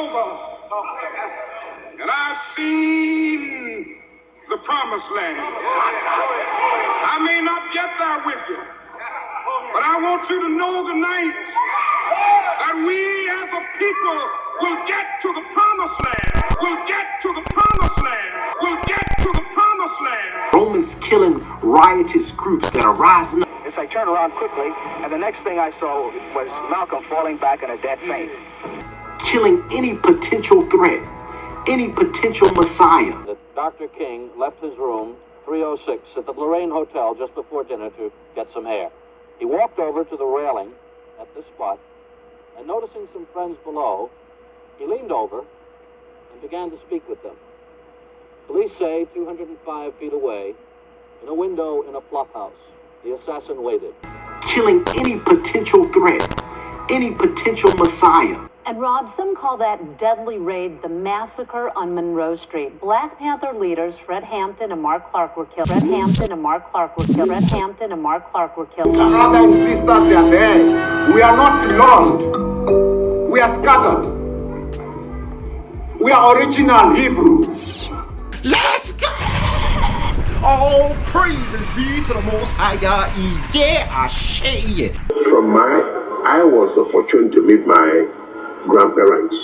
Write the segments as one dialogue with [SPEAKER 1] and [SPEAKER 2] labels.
[SPEAKER 1] over, and I've seen the promised land. I may not get there with you, but I want you to know tonight that we as a people will get to the promised land. We'll get to the promised land. We'll get to the promised land.
[SPEAKER 2] Romans killing riotous groups that are rising up.
[SPEAKER 3] As I turned around quickly, and the next thing I saw was Malcolm falling back in a dead faint.
[SPEAKER 2] Killing any potential threat, any potential messiah.
[SPEAKER 4] Dr. King left his room, 306, at the Lorraine Hotel just before dinner to get some air. He walked over to the railing at this spot, and noticing some friends below, he leaned over and began to speak with them. Police say 205 feet away, in a window in a flop house, the assassin waited.
[SPEAKER 2] Killing any potential threat, any potential messiah.
[SPEAKER 5] And Rob, some call that deadly raid the massacre on Monroe Street. Black Panther leaders Fred Hampton and Mark Clark were killed. Fred Hampton and Mark Clark were killed. Fred Hampton and Mark Clark were killed.
[SPEAKER 6] Brothers and sisters, they are there. We are not lost. We are scattered. We are original Hebrew.
[SPEAKER 7] Let's go! All praises be to the Most High God. Yeah, I say it.
[SPEAKER 8] I was opportune to meet my grandparents,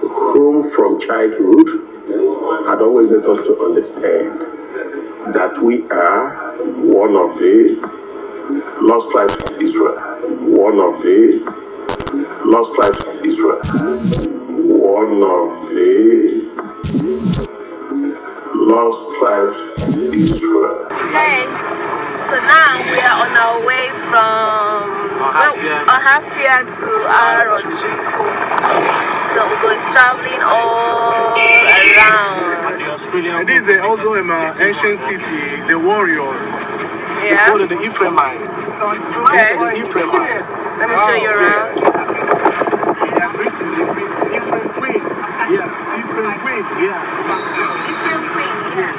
[SPEAKER 8] whom from childhood had always made us to understand that we are one of the lost tribes of Israel. One of the lost tribes of Israel. One of the lost tribes of Israel.
[SPEAKER 9] Hey, so now we are on our way from Ohafia to Arochukwu. So we're traveling all around.
[SPEAKER 10] This is also an ancient city, the warriors.
[SPEAKER 9] Yeah.
[SPEAKER 10] They call it the Ephraimite.
[SPEAKER 9] Okay.
[SPEAKER 10] The Ephraimite.
[SPEAKER 9] Let me show you around.
[SPEAKER 10] Ephraim Queen. Yes, Ephraim Queen. Yeah.
[SPEAKER 9] Ephraim Queen. Yeah.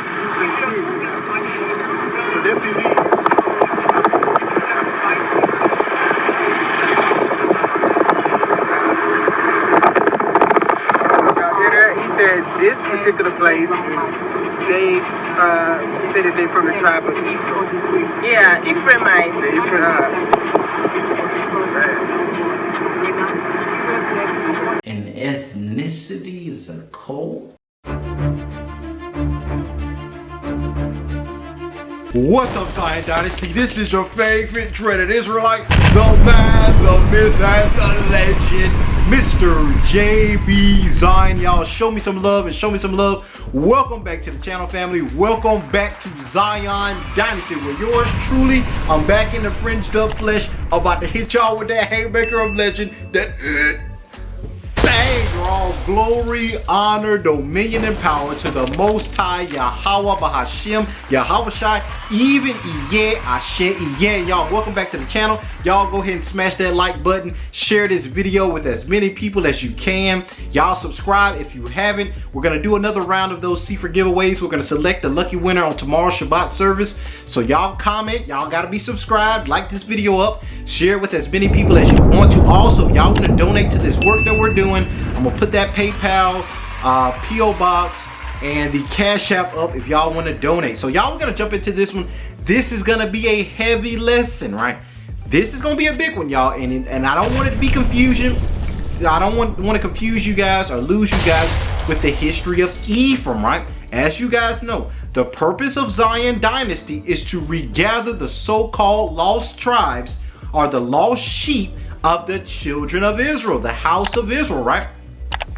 [SPEAKER 10] So they believe. This particular place, they say that they're from the tribe of Ephraim.
[SPEAKER 9] Yeah, Ephraimites.
[SPEAKER 10] The Ephraimites.
[SPEAKER 7] And ethnicity is a cult? What's up, Zion Dynasty? This is your favorite dreaded Israelite, the man, the myth, and the legend, Mr. JB Zion. Y'all show me some love and show me some love. Welcome back to the channel, family. Welcome back to Zion Dynasty, where yours truly, I'm back in the fringed up flesh, about to hit y'all with that haymaker of legend, that bang, all glory, honor, dominion, and power to the Most High, Yahweh Bahashim, Yahweh Shai, even Iyeh Asher Iyeh. Y'all, welcome back to the channel. Y'all go ahead and smash that like button, share this video with as many people as you can. Y'all subscribe if you haven't. We're gonna do another round of those Sefer giveaways. We're gonna select the lucky winner on tomorrow's Shabbat service. So y'all comment, y'all gotta be subscribed, like this video up, share it with as many people as you want to. Also, if y'all wanna donate to this work that we're doing, I'm gonna put that PayPal, PO box, and the Cash App up if y'all want to donate. So y'all, we're gonna jump into this one. This is gonna be a heavy lesson, right? This is gonna be a big one, y'all, and I don't want it to be confusion. I don't want to confuse you guys or lose you guys with the history of Ephraim, right? As you guys know, the purpose of Zion Dynasty is to regather the so-called lost tribes or the lost sheep of the children of Israel, the house of Israel, right?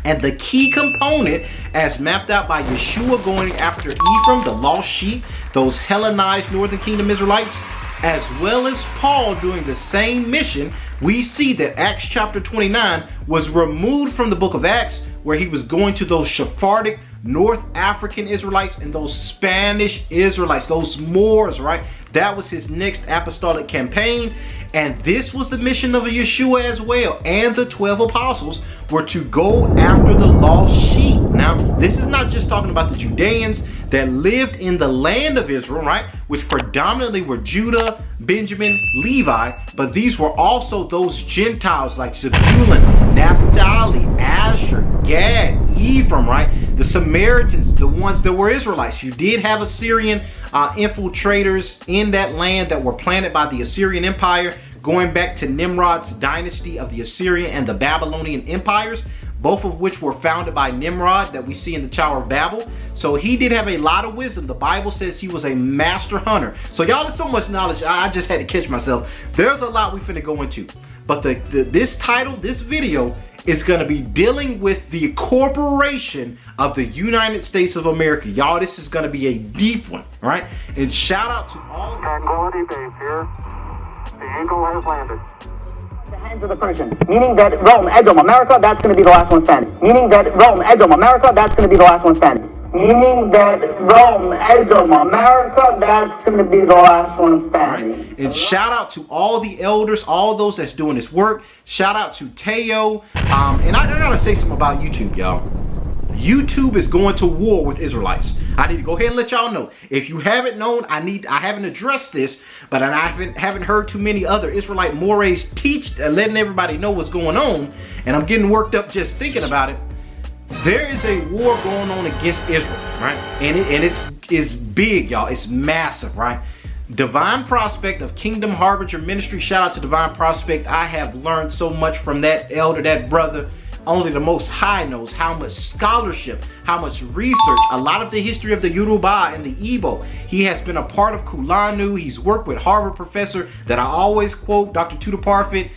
[SPEAKER 7] And the key component, as mapped out by YESHUA going after Ephraim, the lost sheep, those Hellenized Northern Kingdom Israelites, as well as Paul doing the same mission, we see that Acts chapter 29 was removed from the book of Acts, where he was going to those Sephardic North African Israelites and those Spanish Israelites, those Moors, right? That was his next apostolic campaign. And this was the mission of YESHUA as well, and the 12 apostles were to go after the lost sheep. Now, this is not just talking about the Judeans. that lived in the land of Israel, right? Which predominantly were Judah, Benjamin, Levi, but these were also those Gentiles like Zebulun, Naphtali, Asher, Gad, Ephraim, right? The Samaritans, the ones that were Israelites. You did have Assyrian infiltrators in that land that were planted by the Assyrian Empire, going back to Nimrod's dynasty of the Assyrian and the Babylonian empires, both of which were founded by Nimrod that we see in the Tower of Babel. So he did have a lot of wisdom. The Bible says he was a master hunter. So y'all, there's so much knowledge, I just had to catch myself. There's a lot we finna go into. But this title, this video, is gonna be dealing with the corporation of the United States of America. Y'all, this is gonna be a deep one, right? And shout out to all
[SPEAKER 3] Tranquility Base here. The Eagle has landed.
[SPEAKER 11] The hands of the Persian, meaning that Rome, Edom, America, that's going to be the last one standing. Meaning that Rome, Edom, America, that's going to be the last one standing. Meaning that Rome, Edom, America, that's going to be the last one standing.
[SPEAKER 7] Right. And shout out to all the elders, all those that's doing this work. Shout out to Teo. And I gotta say something about YouTube, y'all. YouTube is going to war with Israelites. I need to go ahead and let y'all know. If you haven't known, I haven't addressed this, but I haven't heard too many other Israelite mores teach, letting everybody know what's going on, and I'm getting worked up just thinking about it. There is a war going on against Israel, right? And it's big, y'all. It's massive, right? Divine Prospect of Kingdom Harbinger Ministry. Shout out to Divine Prospect. I have learned so much from that elder, that brother. Only the Most High knows how much scholarship, how much research, a lot of the history of the Yoruba and the Igbo. He has been a part of Kulanu. He's worked with Harvard professor that I always quote, Dr. Tudor Parfit,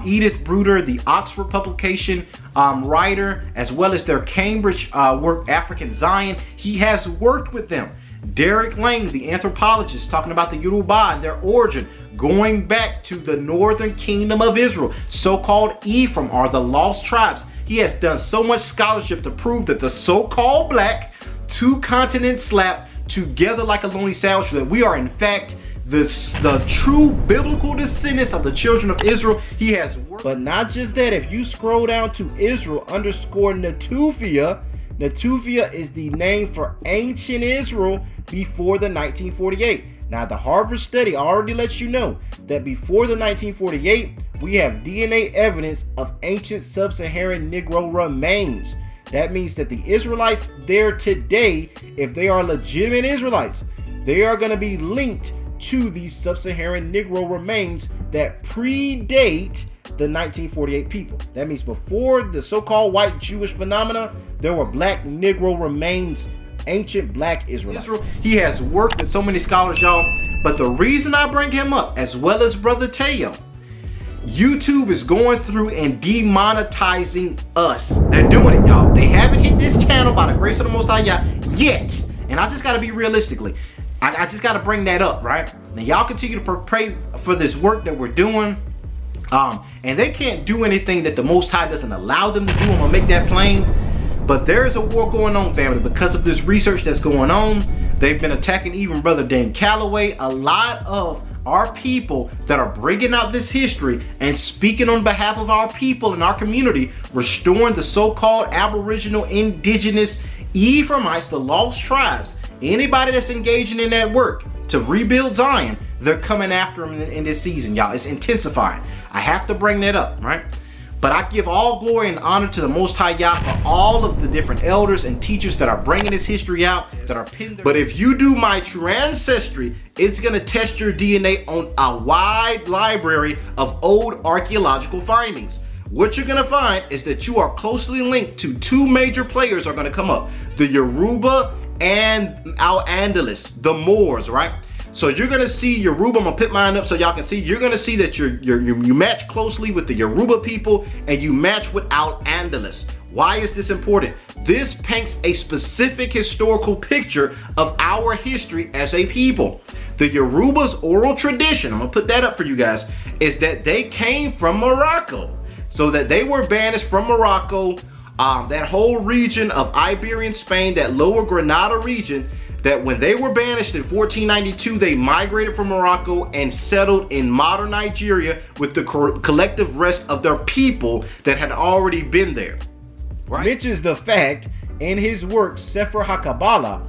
[SPEAKER 7] Edith Bruder, the Oxford publication writer, as well as their Cambridge work, African Zion. He has worked with them. Derek Lang, the anthropologist, talking about the Yoruba and their origin, going back to the northern kingdom of Israel, so-called Ephraim, are the lost tribes. He has done so much scholarship to prove that the so-called black, two continents slapped together like a lonely sandwich, that we are in fact the true biblical descendants of the children of Israel. He has worked.
[SPEAKER 12] But not just that, if you scroll down to Israel _ Netufia, Netufia is the name for ancient Israel before the 1948. Now, the Harvard study already lets you know that before the 1948, we have DNA evidence of ancient sub-Saharan Negro remains. That means that the Israelites there today, if they are legitimate Israelites, they are going to be linked to these sub-Saharan Negro remains that predate the 1948 people. That means before the so-called white Jewish phenomena, there were black Negro remains, ancient black Israelites.
[SPEAKER 7] He has worked with so many scholars, y'all. But the reason I bring him up, as well as Brother Teo, YouTube is going through and demonetizing us. They're doing it, y'all. They haven't hit this channel by the grace of the Most High yet. And I just got to be realistically. I just got to bring that up, right? Now, y'all continue to pray for this work that we're doing. And they can't do anything that the Most High doesn't allow them to do. I'm going to make that plain. But there is a war going on, family, because of this research that's going on. They've been attacking even Brother Dan Calloway. A lot of our people that are bringing out this history and speaking on behalf of our people and our community, restoring the so-called Aboriginal, indigenous Ephraimites, the lost tribes. Anybody that's engaging in that work to rebuild Zion, they're coming after them in this season, y'all. It's intensifying. I have to bring that up, right? But I give all glory and honor to the Most High Yah for all of the different elders and teachers that are bringing this history out, that are pinned. But if you do my true ancestry, it's going to test your DNA on a wide library of old archaeological findings. What you're going to find is that you are closely linked to two major players are going to come up. The Yoruba and Al-Andalus, the Moors, right? So you're gonna see Yoruba. I'm gonna put mine up so y'all can see. You're gonna see that you match closely with the Yoruba people, and you match with Al-Andalus. Why is this important? This paints a specific historical picture of our history as a people. The Yoruba's oral tradition, I'm gonna put that up for you guys, is that they came from Morocco. So that they were banished from Morocco, that whole region of Iberian Spain, that lower Granada region, that when they were banished in 1492, they migrated from Morocco and settled in modern Nigeria with the collective rest of their people that had already been there.
[SPEAKER 12] Right? Mentions the fact in his work Sefer HaKabbalah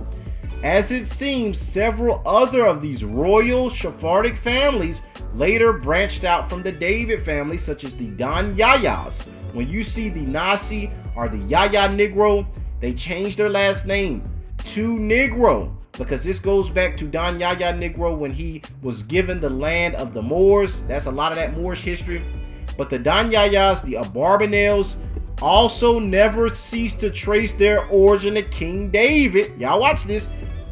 [SPEAKER 12] as it seems several other of these royal Sephardic families later branched out from the David family, such as the Don Yayas. When you see the Nasi or the Yaya Negro, they changed their last name to Negro, because this goes back to Don Yaya Negro when he was given the land of the Moors. That's a lot of that Moorish history. But the Don Yayas, the Abarbanels, also never ceased to trace their origin to King David. Y'all watch this.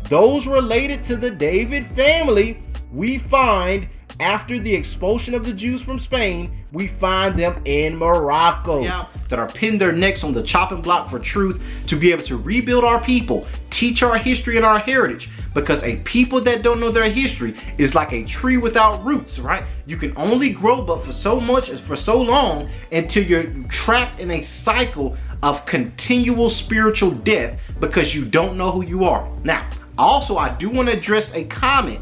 [SPEAKER 12] Those related to the David family, we find after the expulsion of the Jews from Spain, we find them in Morocco.
[SPEAKER 7] That are pinned their necks on the chopping block for truth to be able to rebuild our people, teach our history and our heritage. Because a people that don't know their history is like a tree without roots, right? You can only grow but for so much, for so long, until you're trapped in a cycle of continual spiritual death because you don't know who you are. Now, also, I do want to address a comment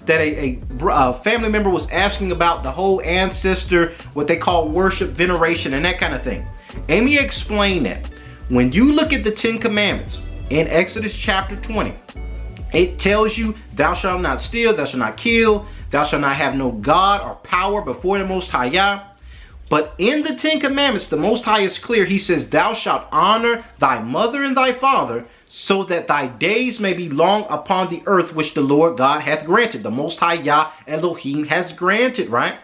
[SPEAKER 7] that a family member was asking about the whole ancestor, what they call worship, veneration, and that kind of thing. Let me explain that. When you look at the 10 Commandments in Exodus chapter 20, it tells you, thou shalt not steal, thou shalt not kill, thou shalt not have no God or power before the Most High Yah. But in the 10 Commandments, the Most High is clear. He says, thou shalt honor thy mother and thy father, so that thy days may be long upon the earth, which the Lord God hath granted. The Most High Yah Elohim has granted, right?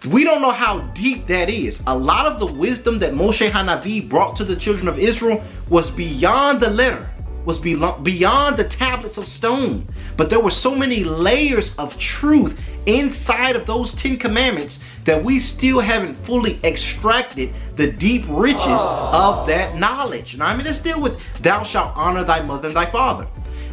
[SPEAKER 7] We don't know how deep that is. A lot of the wisdom that Moshe Hanavi brought to the children of Israel was beyond the letter, was beyond the tablets of stone. But there were so many layers of truth inside of those 10 Commandments that we still haven't fully extracted the deep riches of that knowledge. Now, I mean, let's deal with thou shalt honor thy mother and thy father.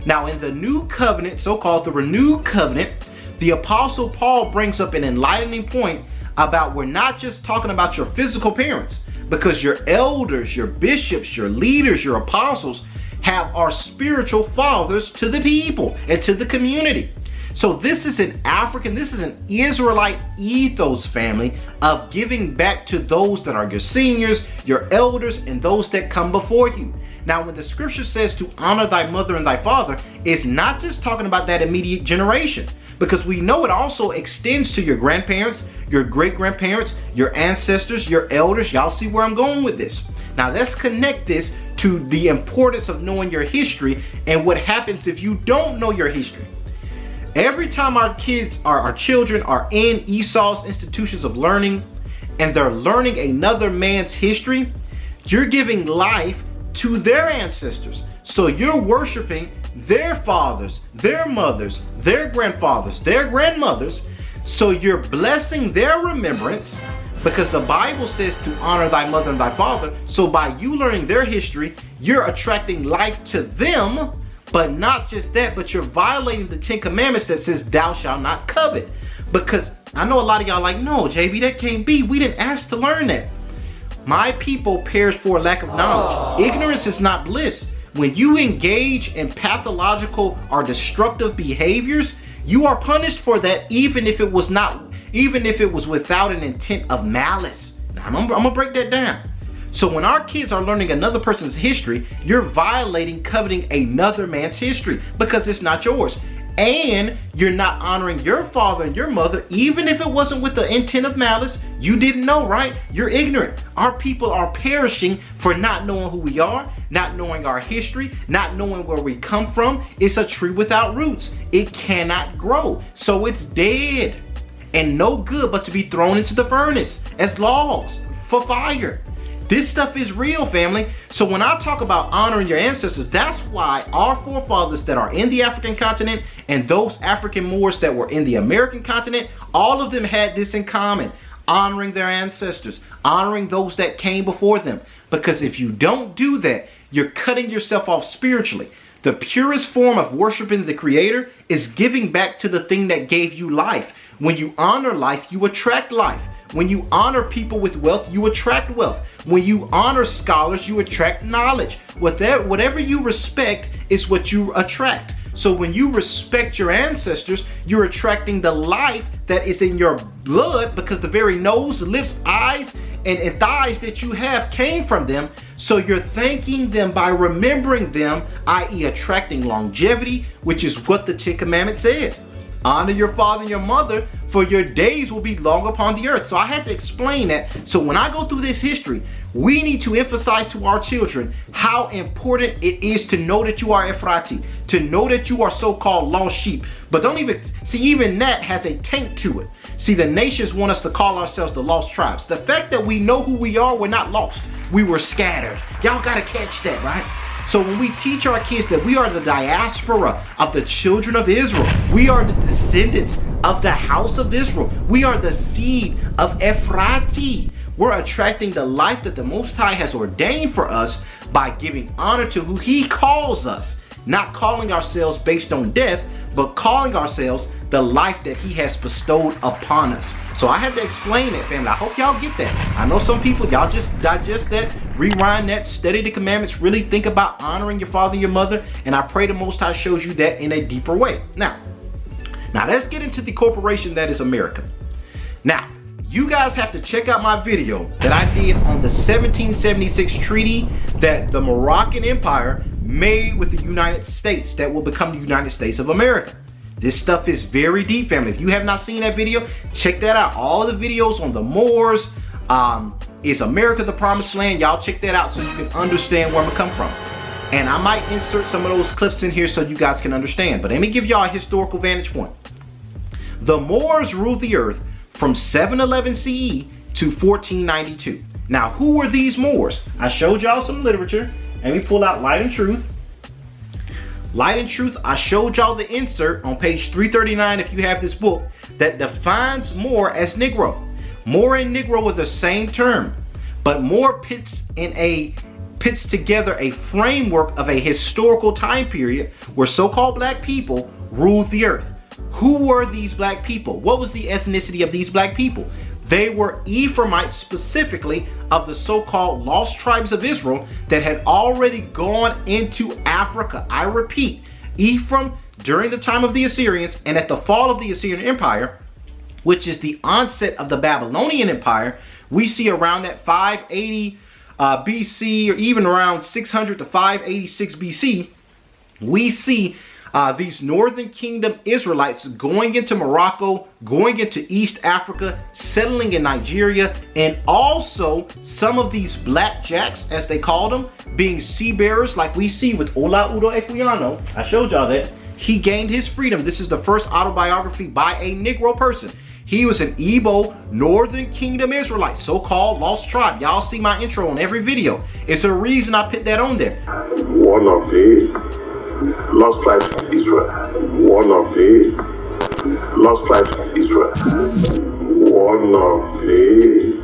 [SPEAKER 7] Now, in the new covenant, so-called the renewed covenant, the Apostle Paul brings up an enlightening point about we're not just talking about your physical parents, because your elders, your bishops, your leaders, your apostles are spiritual fathers to the people and to the community. So this is an African, this is an Israelite ethos, family, of giving back to those that are your seniors, your elders, and those that come before you. Now, when the scripture says to honor thy mother and thy father, it's not just talking about that immediate generation, because we know it also extends to your grandparents, your great-grandparents, your ancestors, your elders. Y'all see where I'm going with this. Now, let's connect this to the importance of knowing your history and what happens if you don't know your history. Every time our kids, our children are in Esau's institutions of learning and they're learning another man's history, you're giving life to their ancestors. So you're worshiping their fathers, their mothers, their grandfathers, their grandmothers. So you're blessing their remembrance, because the Bible says to honor thy mother and thy father. So by you learning their history, you're attracting life to them. But not just that, but you're violating the 10 Commandments that says thou shalt not covet. Because I know a lot of y'all like, no, JB, that can't be. We didn't ask to learn that. My people perish for lack of knowledge. Ignorance is not bliss. When you engage in pathological or destructive behaviors, you are punished for that, even if it was without an intent of malice. Now, I'm gonna break that down. So when our kids are learning another person's history, you're violating, coveting another man's history, because it's not yours. And you're not honoring your father and your mother, even if it wasn't with the intent of malice. You didn't know, right? You're ignorant. Our people are perishing for not knowing who we are, not knowing our history, not knowing where we come from. It's a tree without roots. It cannot grow. So it's dead and no good but to be thrown into the furnace as logs for fire. This stuff is real, family. So when I talk about honoring your ancestors, that's why our forefathers that are in the African continent and those African Moors that were in the American continent, all of them had this in common: honoring their ancestors, honoring those that came before them. Because if you don't do that, you're cutting yourself off spiritually. The purest form of worshiping the Creator is giving back to the thing that gave you life. When you honor life, you attract life. When you honor people with wealth, you attract wealth. When you honor scholars, you attract knowledge. Whatever you respect is what you attract. So when you respect your ancestors, you're attracting the life that is in your blood, because the very nose, lips, eyes,
[SPEAKER 12] and thighs that you have came from them. So you're thanking them by remembering them, i.e. attracting longevity, which is what the 10 Commandments says. Honor your father and your mother, for your days will be long upon the earth. So I had to explain that. So when I go through this history, we need to emphasize to our children how important it is to know that you are Ephrati, to know that you are so-called lost sheep. But don't even, see, even that has a taint to it. See, the nations want us to call ourselves the lost tribes. The fact that we know who we are, we're not lost. We were scattered. Y'all gotta catch that, right? So when we teach our kids that we are the diaspora of the children of Israel, we are the descendants of the house of Israel, we are the seed of Ephrati, we're attracting the life that the Most High has ordained for us by giving honor to who He calls us, not calling ourselves based on death, but calling ourselves the life that He has bestowed upon us. So I had to explain it, family. I hope y'all get that. I know some people, y'all just digest that, rewind that, study the commandments, really think about honoring your father and your mother, and I pray the Most High shows you that in a deeper way. Now let's get into the corporation that is America. Now, you guys have to check out my video that I did on the 1776 treaty that the Moroccan Empire made with the United States that will become the United States of America. This stuff is very deep, family. If you have not seen that video, check that out. All the videos on the Moors, is America the Promised Land? Y'all check that out so you can understand where I'm coming from. And I might insert some of those clips in here so you guys can understand. But let me give y'all a historical vantage point. The Moors ruled the earth from 711 CE to 1492. Now, who were these Moors? I showed y'all some literature. Let me pull out Light and Truth. Light and Truth, I showed y'all the insert on page 339 if you have this book that defines Moor as Negro. Moor and Negro are the same term, but Moor puts together a framework of a historical time period where so-called black people ruled the earth. Who were these black people? What was the ethnicity of these black people? They were Ephraimites, specifically of the so-called lost tribes of Israel that had already gone into Africa. I repeat, Ephraim during the time of the Assyrians and at the fall of the Assyrian Empire, which is the onset of the Babylonian Empire, we see around that 580 BC or even around 600 to 586 BC, we see these Northern Kingdom Israelites going into Morocco, going into East Africa, settling in Nigeria, and also some of these blackjacks, as they called them, being sea bearers like we see with Ola Udo Equiano. I showed y'all that. He gained his freedom. This is the first autobiography by a Negro person. He was an Igbo Northern Kingdom Israelite, so-called lost tribe. Y'all see my intro on every video. It's a reason I put that on there.
[SPEAKER 8] One of the lost tribes of Israel. One of the lost tribes of Israel. One of the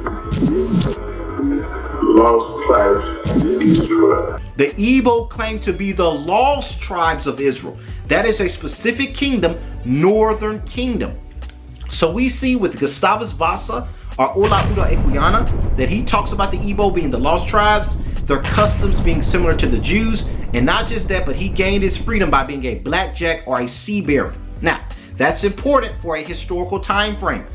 [SPEAKER 8] lost tribes of Israel.
[SPEAKER 12] The Igbo claim to be the lost tribes of Israel. That is a specific kingdom, Northern Kingdom. So we see with Gustavus Vasa or Ola Udo Equiana that he talks about the Igbo being the lost tribes, their customs being similar to the Jews, and not just that, but he gained his freedom by being a blackjack or a sea bearer. Now, that's important for a historical time frame.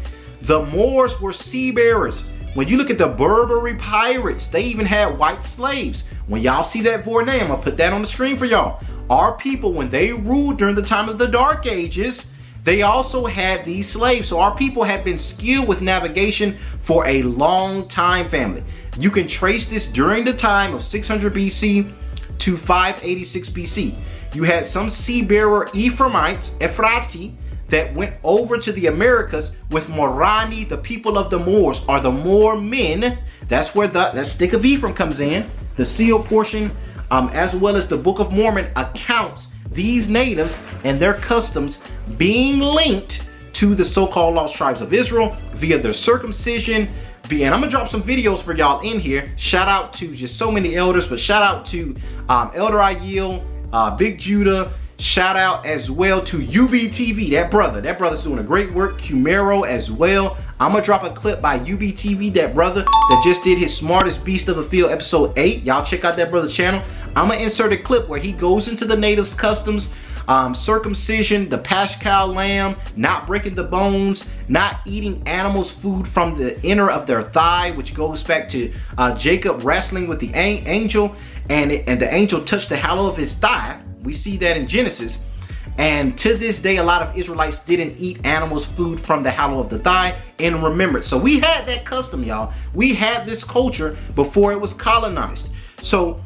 [SPEAKER 12] The Moors were sea bearers. When you look at the Barbary pirates, they even had white slaves. When y'all see that Vornay, I'm gonna put that on the screen for y'all. Our people, when they ruled during the time of the Dark Ages, they also had these slaves. So our people had been skilled with navigation for a long time, family. You can trace this during the time of 600 BC to 586 BC. You had some sea-bearer Ephraimites, Ephrati, that went over to the Americas with Morani, the people of the Moors, or the Moor men. That's where that stick of Ephraim comes in. The seal portion, as well as the Book of Mormon, accounts these natives and their customs being linked to the so-called lost tribes of Israel via their circumcision, and I'm gonna drop some videos for y'all in here. Shout out to just so many elders, but shout out to Elder Ayil, Big Judah. Shout out as well to UBTV, that brother's doing a great work. Cumero as well. I'm gonna drop a clip by UBTV, that brother that just did his Smartest Beast of the Field episode 8. Y'all check out that brother's channel. I'm gonna insert a clip where he goes into the natives' customs, circumcision, the Paschal lamb, not breaking the bones, not eating animals' food from the inner of their thigh, which goes back to Jacob wrestling with the angel, and the angel touched the hollow of his thigh. We see that in Genesis. And to this day, a lot of Israelites didn't eat animals' food from the hollow of the thigh in remembrance. So we had that custom, y'all. We had this culture before it was colonized. So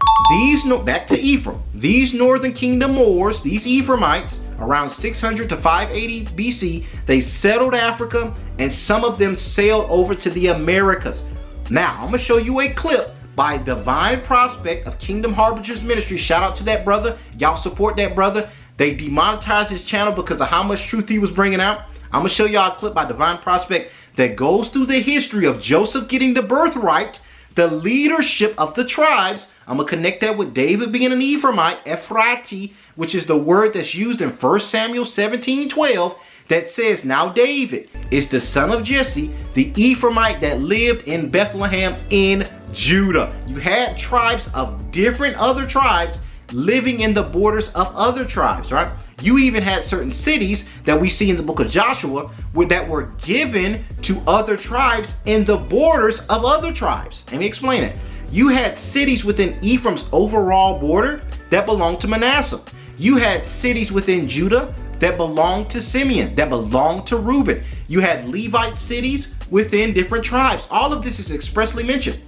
[SPEAKER 12] back to Ephraim, these northern kingdom Moors, these Ephraimites, around 600 to 580 BC, they settled Africa, and some of them sailed over to the Americas. Now, I'm going to show you a clip by Divine Prospect of Kingdom Harbingers Ministry. Shout out to that brother. Y'all support that brother. They demonetized his channel because of how much truth he was bringing out. I'm going to show y'all a clip by Divine Prospect that goes through the history of Joseph getting the birthright, the leadership of the tribes. I'm going to connect that with David being an Ephraimite, Ephrati, which is the word that's used in 1 Samuel 17:12 that says, now David is the son of Jesse, the Ephraimite that lived in Bethlehem in Judah. You had tribes of different other tribes living in the borders of other tribes, right? You even had certain cities that we see in the book of Joshua that were given to other tribes in the borders of other tribes. Let me explain it. You had cities within Ephraim's overall border that belonged to Manasseh. You had cities within Judah that belonged to Simeon, that belonged to Reuben. You had Levite cities within different tribes. All of this is expressly mentioned.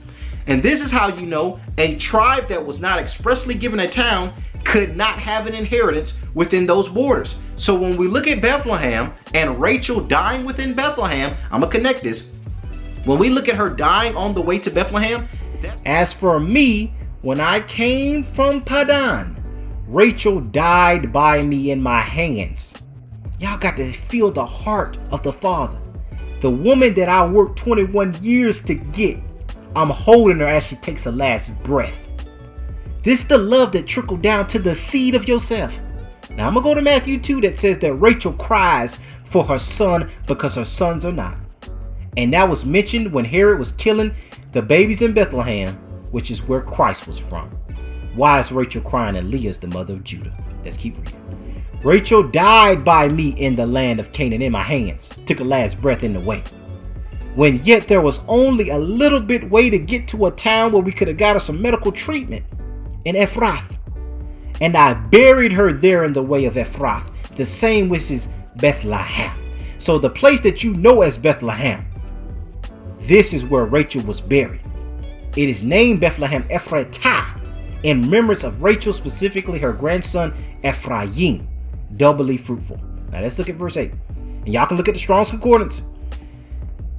[SPEAKER 12] And this is how you know a tribe that was not expressly given a town could not have an inheritance within those borders. So when we look at Bethlehem and Rachel dying within Bethlehem, I'm going to connect this. When we look at her dying on the way to Bethlehem. As for me, when I came from Padan, Rachel died by me in my hands. Y'all got to feel the heart of the Father. The woman that I worked 21 years to get, I'm holding her as she takes her last breath. This is the love that trickled down to the seed of Joseph. Now I'm going to go to Matthew 2 that says that Rachel cries for her son because her sons are not. And that was mentioned when Herod was killing the babies in Bethlehem, which is where Christ was from. Why is Rachel crying and Leah is the mother of Judah? Let's keep reading. Rachel died by me in the land of Canaan in my hands, took her last breath in the way. When yet there was only a little bit way to get to a town where we could have got her some medical treatment in Ephrath. And I buried her there in the way of Ephrath, the same which is Bethlehem. So the place that you know as Bethlehem, this is where Rachel was buried. It is named Bethlehem Ephratah in remembrance of Rachel, specifically her grandson Ephraim, doubly fruitful. Now let's look at verse 8. And y'all can look at the Strong's Concordance.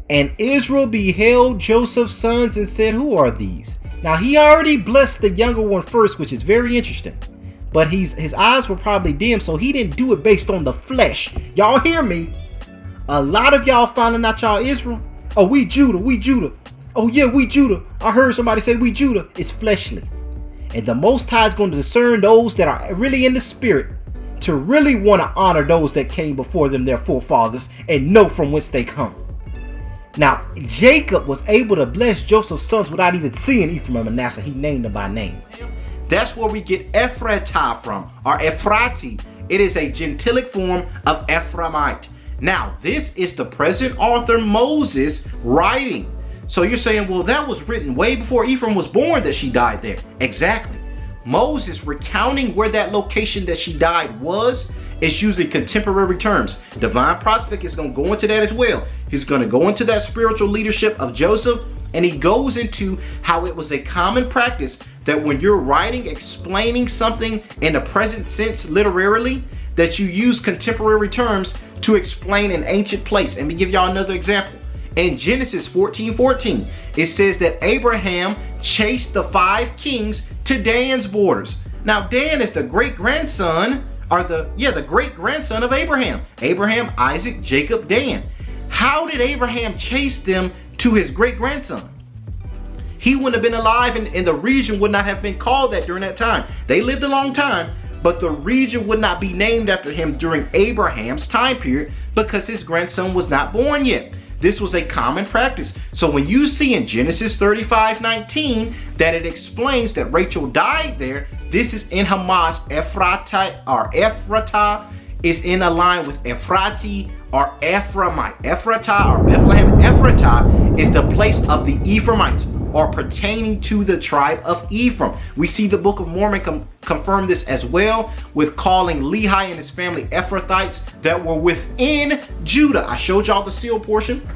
[SPEAKER 12] And Israel beheld Joseph's sons and said, who are these? Now he already blessed the younger one first, which is very interesting. But his eyes were probably dim, so he didn't do it based on the flesh. Y'all hear me? A lot of y'all finding out y'all Israel. Oh, we Judah, we Judah. Oh yeah, we Judah. I heard somebody say we Judah. It's fleshly. And the Most High is going to discern those that are really in the spirit to really want to honor those that came before them, their forefathers, and know from whence they come. Now, Jacob was able to bless Joseph's sons without even seeing Ephraim and Manasseh. He named them by name. That's where we get Ephratah from, or Ephrati. It is a gentilic form of Ephraimite. Now, this is the present author Moses writing. So you're saying, well, that was written way before Ephraim was born that she died there. Exactly. Moses recounting where that location that she died was is using contemporary terms. Divine Prospect is going to go into that as well. He's going to go into that spiritual leadership of Joseph, and he goes into how it was a common practice that when you're writing, explaining something in the present sense literarily, that you use contemporary terms to explain an ancient place. Let me give y'all another example. In Genesis 14:14, it says that Abraham chased the 5 kings to Dan's borders. Now, Dan is the great-grandson, or the great-grandson of Abraham. Abraham, Isaac, Jacob, Dan. How did Abraham chase them to his great-grandson? He wouldn't have been alive, and the region would not have been called that during that time. They lived a long time, but the region would not be named after him during Abraham's time period because his grandson was not born yet. This was a common practice. So when you see in Genesis 35:19 that it explains that Rachel died there, This is in Hamas. Ephrata is in a line with Ephrati or Ephraimite. Ephrata or Bethlehem. Ephrata is the place of the Ephraimites, or pertaining to the tribe of Ephraim. We see the Book of Mormon confirm this as well, with calling Lehi and his family Ephrathites that were within Judah. I showed y'all the seal portion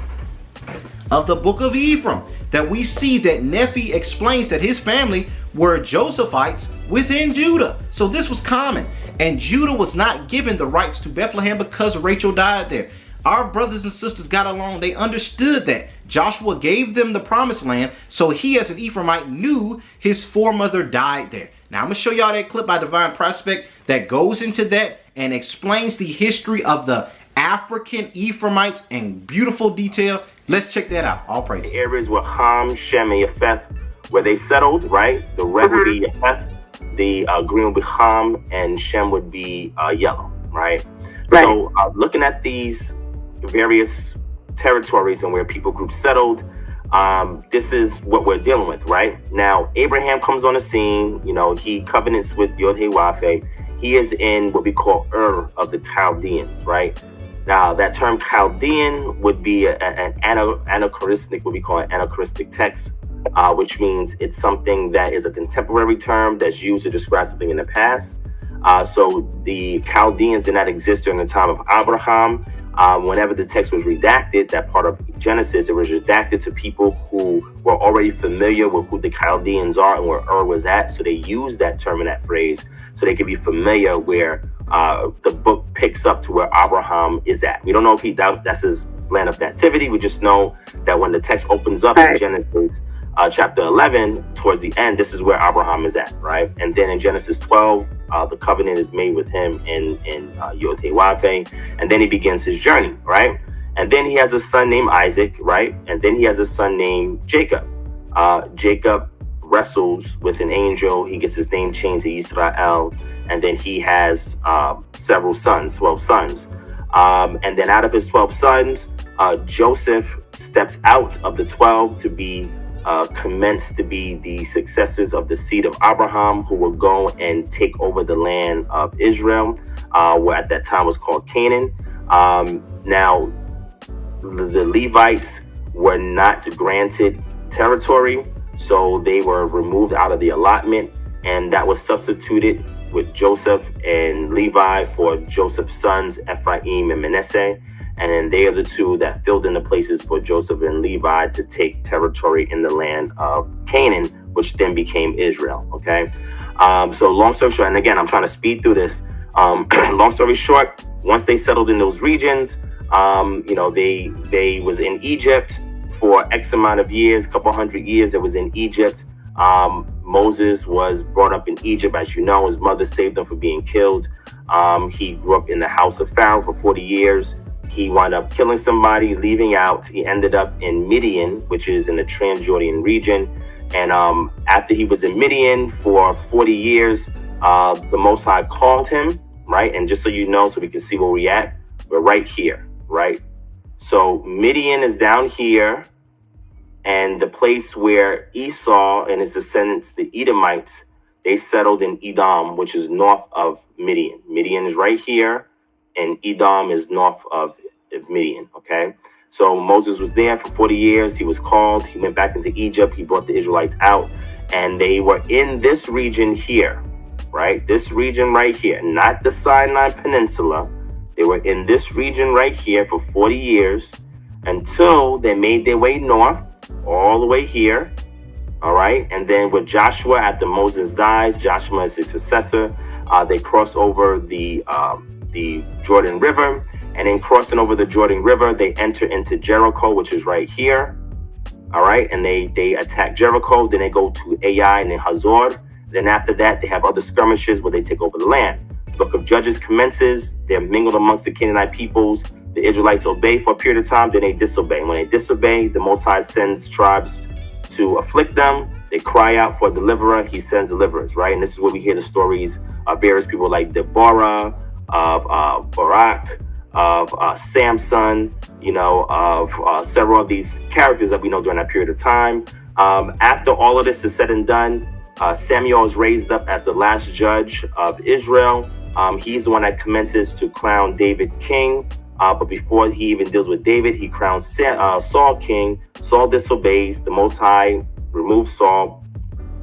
[SPEAKER 12] of the Book of Ephraim, that we see that Nephi explains that his family were Josephites within Judah. So this was common, and Judah was not given the rights to Bethlehem because Rachel died there. Our brothers and sisters got along. They understood that Joshua gave them the promised land, so he as an Ephraimite knew his foremother died there. Now I'm going to show y'all that clip by Divine Prospect that goes into that and explains the history of the African Ephraimites in beautiful detail. Let's check that out. All praise.
[SPEAKER 13] The areas where Ham, Shem, and Japheth, where they settled, right? The red would be Japheth, the green would be Ham, and Shem would be yellow, right? So looking at these various territories and where people groups settled, this is what we're dealing with right now. Abraham comes on the scene. You know, he covenants with Yod-Heh-Wav-Heh. He is in what we call of the Chaldeans, right? Now that term Chaldean would be an anachronistic, what we call an anachronistic text, which means it's something that is a contemporary term that's used to describe something in the past. So the Chaldeans did not exist during the time of Abraham. Whenever the text was redacted, that part of Genesis, it was redacted to people who were already familiar with who the Chaldeans are and where was at. So they used that term and that phrase so they could be familiar where the book picks up to where Abraham is at. We don't know if that's his land of nativity. We just know that when the text opens up in Genesis chapter 11, towards the end, this is where Abraham is at, right? And then in Genesis 12, the covenant is made with him in Yod-Heh-Wav-Heh, and then he begins his journey, right? And then he has a son named Isaac, right? And then he has a son named Jacob. Jacob wrestles with an angel. He gets his name changed to Israel, and then he has several sons, 12 sons. And then out of his 12 sons, Joseph steps out of the 12 to be commenced to be the successors of the seed of Abraham, who will go and take over the land of Israel, where at that time was called Canaan. Now, the Levites were not granted territory, so they were removed out of the allotment, and that was substituted with Joseph and Levi for Joseph's sons, Ephraim and Manasseh. And then they are the two that filled in the places for Joseph and Levi to take territory in the land of Canaan, which then became Israel, okay? So long story short, and again, I'm trying to speed through this. Long story short, once they settled in those regions, you know, they was in Egypt for X amount of years, couple hundred years. It was in Egypt. Moses was brought up in Egypt, as you know. His mother saved him from being killed. He grew up in the house of Pharaoh for 40 years. He wound up killing somebody, leaving out. He ended up in Midian, which is in the Transjordan region. And after he was in Midian for 40 years, the Most High called him, right? And just so you know, so we can see where we're at, we're right here, right? So Midian is down here, and the place where Esau and his descendants, the Edomites, they settled in Edom, which is north of Midian. Midian is right here, and Edom is north of Midian, okay? So Moses was there for 40 years. He was called. He went back into Egypt. He brought the Israelites out, and they were in this region here, right? This region right here, not the Sinai Peninsula. They were in this region right here for 40 years until they made their way north, all the way here, all right? And then with Joshua, after Moses dies, Joshua is his successor. They cross over the Jordan River, and then crossing over the Jordan River, they enter into Jericho, which is right here, all right? And they attack Jericho. Then they go to Ai and then Hazor. Then after that, they have other skirmishes where they take over the land. Book of Judges commences. They're mingled amongst the Canaanite peoples. The Israelites obey for a period of time, then they disobey. When they disobey, the Most High sends tribes to afflict them. They cry out for a deliverer. He sends deliverers, right? And this is where we hear the stories of various people like Deborah, of Barak, of Samson, you know, of several of these characters that we know during that period of time. After all of this is said and done, Samuel is raised up as the last judge of Israel. He's the one that commences to crown David king. But before he even deals with David, he crowns Saul king. Saul disobeys. The Most High removes Saul,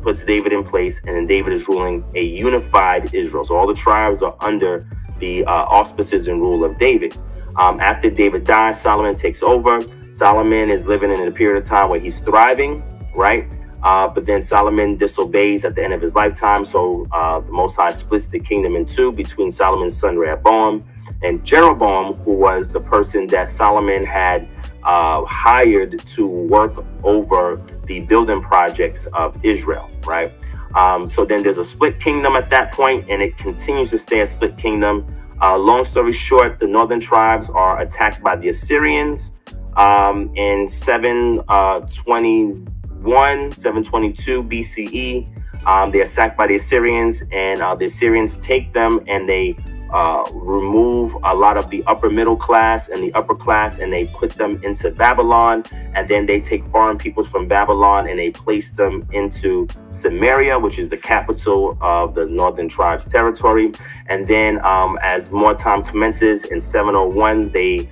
[SPEAKER 13] puts David in place, and then David is ruling a unified Israel. So all the tribes are under the auspices and rule of David. After David dies, Solomon takes over. Solomon is living in a period of time where he's thriving, right? But then Solomon disobeys at the end of his lifetime. So the Most High splits the kingdom in two between Solomon's son Rehoboam and Jeroboam, who was the person that Solomon had hired to work over the building projects of Israel, right? So then there's a split kingdom at that point, and it continues to stay a split kingdom. Long story short, the northern tribes are attacked by the Assyrians in 722 BCE. They're sacked by the Assyrians, and the Assyrians take them and they remove a lot of the upper middle class and the upper class, and they put them into Babylon. And then they take foreign peoples from Babylon and they place them into Samaria, which is the capital of the northern tribes territory. And then as more time commences in 701, they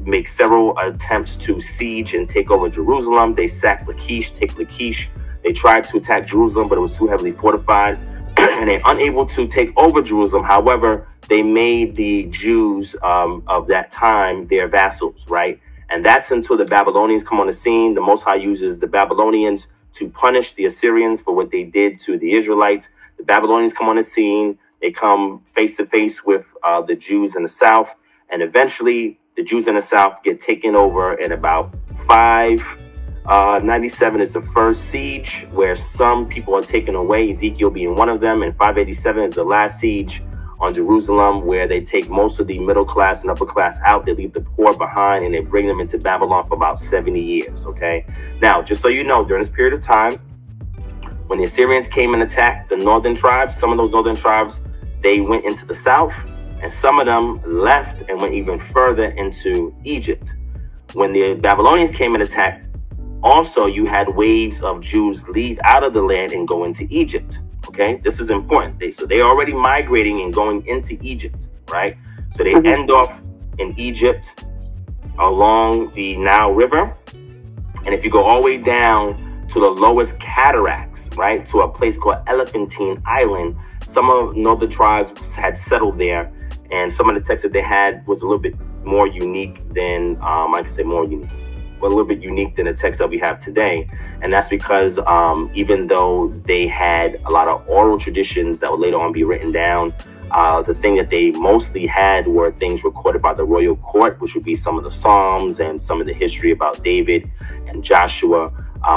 [SPEAKER 13] make several attempts to siege and take over Jerusalem. They sack Lachish, take Lachish. They tried to attack Jerusalem, but it was too heavily fortified. And they're unable to take over Jerusalem. However, they made the Jews of that time their vassals, right? And that's until the Babylonians come on the scene. The Most High uses the Babylonians to punish the Assyrians for what they did to the Israelites. The Babylonians come on the scene. They come face to face with the Jews in the south. And eventually, the Jews in the south get taken over in about 597 is the first siege where some people are taken away, Ezekiel being one of them, and 587 is the last siege on Jerusalem where they take most of the middle class and upper class out. They leave the poor behind and they bring them into Babylon for about 70 years, okay? Now, just so you know, during this period of time, when the Assyrians came and attacked the northern tribes, some of those northern tribes, they went into the south, and some of them left and went even further into Egypt. When the Babylonians came and attacked, also, you had waves of Jews leave out of the land and go into Egypt. Okay, this is important. So they're already migrating and going into Egypt, right? So they end off in Egypt along the Nile River. And if you go all the way down to the lowest cataracts, right, to a place called Elephantine Island, some of the northern tribes had settled there. And some of the texts that they had was a little bit more unique than, I could say more unique. A little bit unique than the text that we have today. And that's because even though they had a lot of oral traditions that would later on be written down, the thing that they mostly had were things recorded by the royal court, which would be some of the Psalms and some of the history about David and Joshua.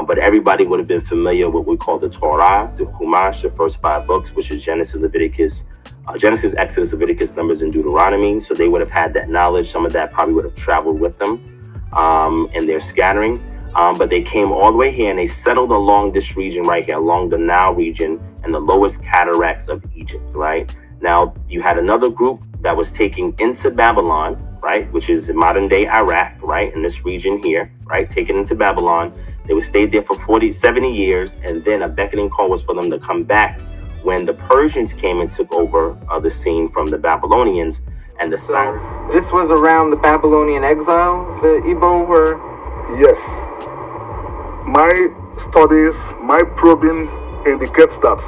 [SPEAKER 13] But everybody would have been familiar with what we call the Torah, the Chumash, the first 5 books, which is Genesis, Exodus, Leviticus, Numbers, and Deuteronomy. So they would have had that knowledge. Some of that probably would have traveled with them. And they're scattering, but they came all the way here and they settled along this region right here, along the Nile region and the lowest cataracts of Egypt, right? Now, you had another group that was taken into Babylon, right, which is in modern day Iraq, right, in this region here, right, taken into Babylon. They would stay there for 70 years, and then a beckoning call was for them to come back when the Persians came and took over the scene from the Babylonians. And the Cyrus.
[SPEAKER 10] This was around the Babylonian exile, the Igbo were?
[SPEAKER 8] Yes. My studies, my probing indicates that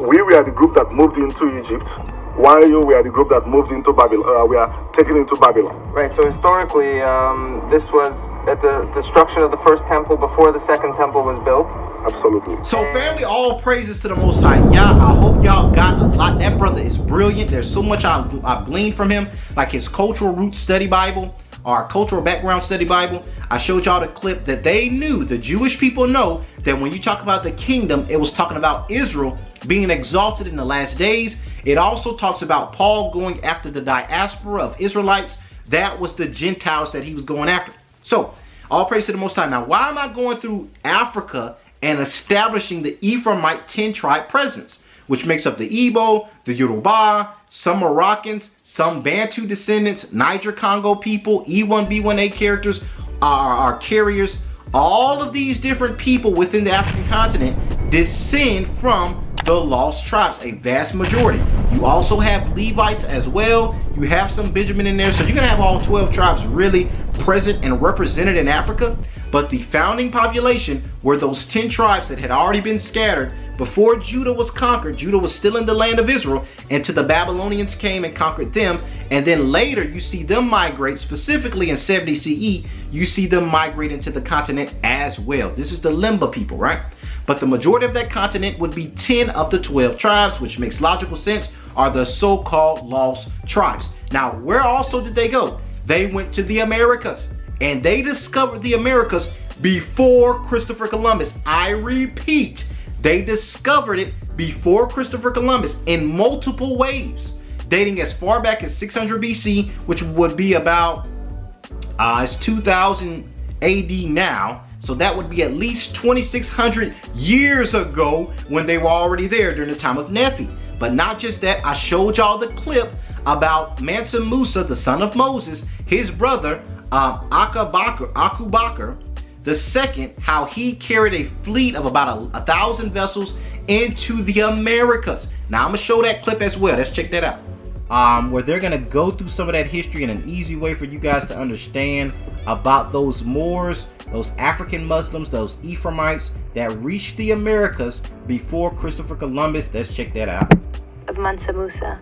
[SPEAKER 8] we were the group that moved into Egypt, while you were the group that moved into Babylon. We are taken into Babylon.
[SPEAKER 10] Right, so historically, this was at the destruction of the first temple before the second temple was built.
[SPEAKER 8] Absolutely.
[SPEAKER 12] So family, all praises to the Most High. Y'all, I hope y'all got a lot. That brother is brilliant. There's so much I've gleaned from him, like his cultural roots study Bible, or cultural background study Bible. I showed y'all the clip that they knew, the Jewish people know, that when you talk about the kingdom, it was talking about Israel being exalted in the last days. It also talks about Paul going after the diaspora of Israelites. That was the Gentiles that he was going after. So, all praise to the Most High. Now, why am I going through Africa and establishing the Ephraimite 10-tribe presence, which makes up the Igbo, the Yoruba, some Moroccans, some Bantu descendants, Niger-Congo people, E1B1A characters, are carriers. All of these different people within the African continent, descend from the lost tribes, a vast majority. You also have Levites as well. You have some Benjamin in there. So you're going to have all 12 tribes really present and represented in Africa. But the founding population were those 10 tribes that had already been scattered before Judah was conquered. Judah was still in the land of Israel until the Babylonians came and conquered them. And then later you see them migrate, specifically in 70 CE, you see them migrate into the continent as well. This is the Limba people, right? But the majority of that continent would be 10 of the 12 tribes, which makes logical sense, are the so-called lost tribes. Now, where also did they go? They went to the Americas, and they discovered the Americas before Christopher Columbus. I repeat, they discovered it before Christopher Columbus in multiple waves, dating as far back as 600 BC, which would be about, it's 2000 AD now. So that would be at least 2,600 years ago when they were already there during the time of Nephi. But not just that, I showed y'all the clip about Mansa Musa, the son of Moses, his brother, Abubakr II, how he carried a fleet of about 1,000 vessels into the Americas. Now I'm gonna show that clip as well. Let's check that out. Where they're gonna go through some of that history in an easy way for you guys to understand about those Moors, those African Muslims, those Ephraimites that reached the Americas before Christopher Columbus. Let's check that out.
[SPEAKER 14] Of Mansa Musa,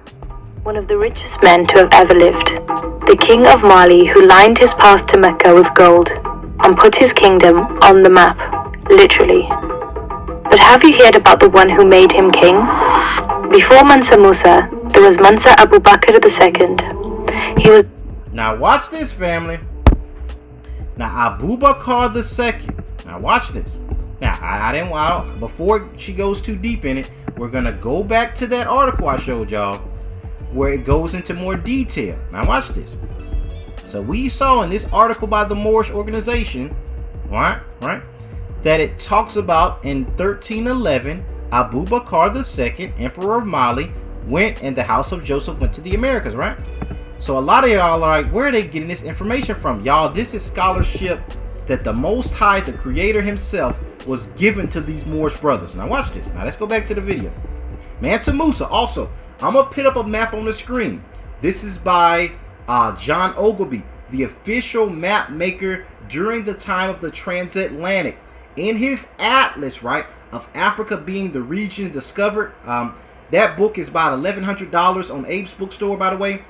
[SPEAKER 14] one of the richest men to have ever lived, the king of Mali who lined his path to Mecca with gold and put his kingdom on the map, literally. But have you heard about the one who made him king? Before Mansa Musa, there was Mansa Abubakr II. He was...
[SPEAKER 12] Now watch this, family. Now Abubakr II. Now watch this. Now I didn't want, before she goes too deep in it, we're gonna go back to that article I showed y'all where it goes into more detail. Now watch this. So we saw in this article by the Moorish organization, right, that it talks about in 1311, Abubakr II, Emperor of Mali, went and the house of Joseph went to the Americas, right? So a lot of y'all are like, where are they getting this information from? Y'all, this is scholarship that the Most High, the Creator himself, was given to these Moorish brothers. Now watch this. Now let's go back to the video. Mansa Musa, also, I'm going to put up a map on the screen. This is by John Ogilvy, the official map maker during the time of the transatlantic. In his atlas, right, of Africa being the region discovered, that book is about $1,100 on Abe's bookstore, by the way.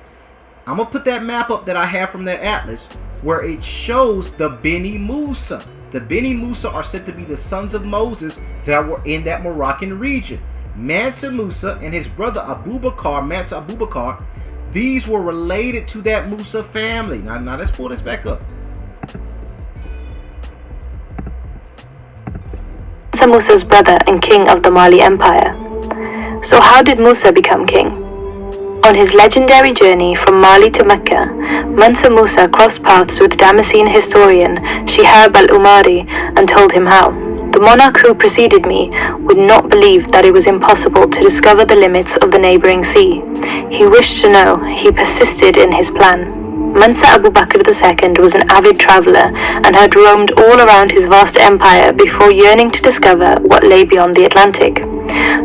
[SPEAKER 12] I'm going to put that map up that I have from that atlas where it shows the Beni Musa. The Beni Musa are said to be the sons of Moses that were in that Moroccan region. Mansa Musa and his brother Mansa Abubakr, these were related to that Musa family. Now let's pull this back up.
[SPEAKER 14] Mansa Musa's brother and king of the Mali Empire. So how did Musa become king? On his legendary journey from Mali to Mecca, Mansa Musa crossed paths with Damascene historian Shihab al-Umari and told him how. The monarch who preceded me would not believe that it was impossible to discover the limits of the neighboring sea. He wished to know. He persisted in his plan. Mansa Abubakr II was an avid traveller and had roamed all around his vast empire before yearning to discover what lay beyond the Atlantic.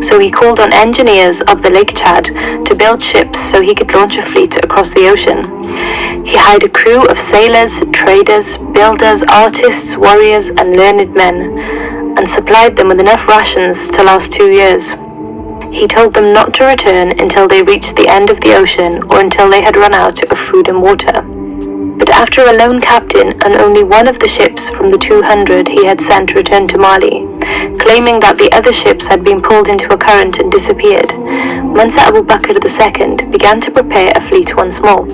[SPEAKER 14] So he called on engineers of the Lake Chad to build ships so he could launch a fleet across the ocean. He hired a crew of sailors, traders, builders, artists, warriors, and learned men, and supplied them with enough rations to last 2 years. He told them not to return until they reached the end of the ocean or until they had run out of food and water. But after a lone captain and only one of the ships from the 200 he had sent returned to Mali, claiming that the other ships had been pulled into a current and disappeared, Mansa Abubakr II began to prepare a fleet once more.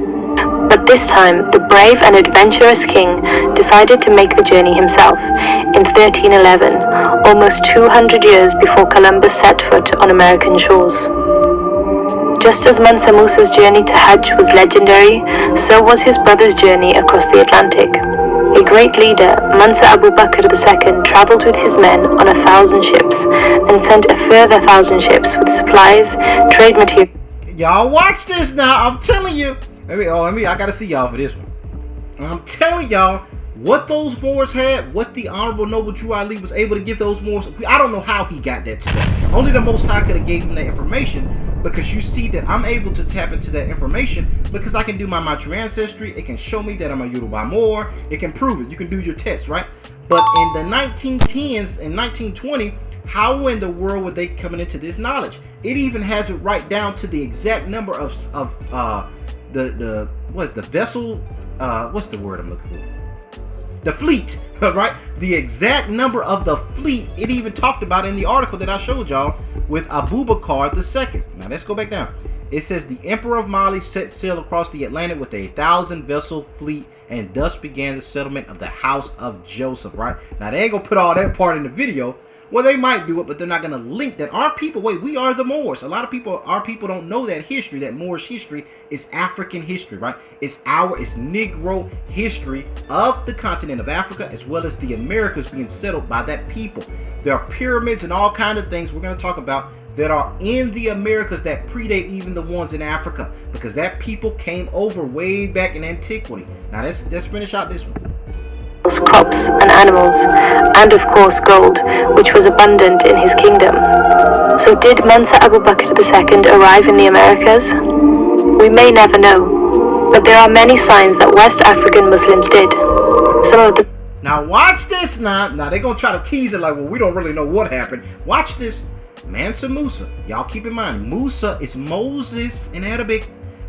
[SPEAKER 14] But this time, the brave and adventurous king decided to make the journey himself in 1311, almost 200 years before Columbus set foot on American shores. Just as Mansa Musa's journey to Hajj was legendary, so was his brother's journey across the Atlantic. A great leader, Mansa Abubakr II traveled with his men on 1,000 ships and sent a further 1,000 ships with supplies, trade materials.
[SPEAKER 12] Y'all watch this now, I'm telling you. I gotta see y'all for this one. I'm telling y'all, What those Moors had, what the Honorable Noble Drew Ali was able to give those Moors, I don't know how he got that stuff. Only the Most High could have gave him that information, because you see that I'm able to tap into that information because I can do my true ancestry. It can show me that I'm a Yoruba Moor. It can prove it. You can do your test, right? But in the 1910s and 1920, how in the world were they coming into this knowledge? It even has it right down to the exact number of the vessel, what's the word I'm looking for? The fleet, right? The exact number of the fleet, it even talked about in the article that I showed y'all with Abubakar II. Now let's go back down. It says the Emperor of Mali set sail across the Atlantic with a 1,000-vessel fleet, and thus began the settlement of the house of Joseph, right? Now they ain't gonna put all that part in the video. Well, they might do it, but they're not going to link that our people, wait, we are the Moors. A lot of people, our people don't know that history, that Moorish history is African history, right? It's Negro history of the continent of Africa, as well as the Americas being settled by that people. There are pyramids and all kinds of things we're going to talk about that are in the Americas that predate even the ones in Africa, because that people came over way back in antiquity. Now let's finish out this one.
[SPEAKER 14] Crops and animals, and of course gold, which was abundant in his kingdom. So did Mansa Abubakr II arrive in the Americas? We may never know, but there are many signs that West African Muslims did. Some of the...
[SPEAKER 12] Now watch this now. Now they're going to try to tease it like, well, we don't really know what happened. Watch this. Mansa Musa. Y'all keep in mind, Musa is Moses in Arabic.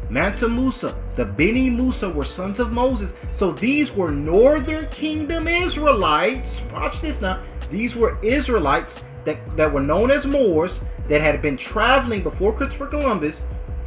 [SPEAKER 12] Mansa Musa, the Beni Musa were sons of Moses. So these were Northern Kingdom Israelites. Watch this now. These were Israelites that were known as Moors that had been traveling before Christopher Columbus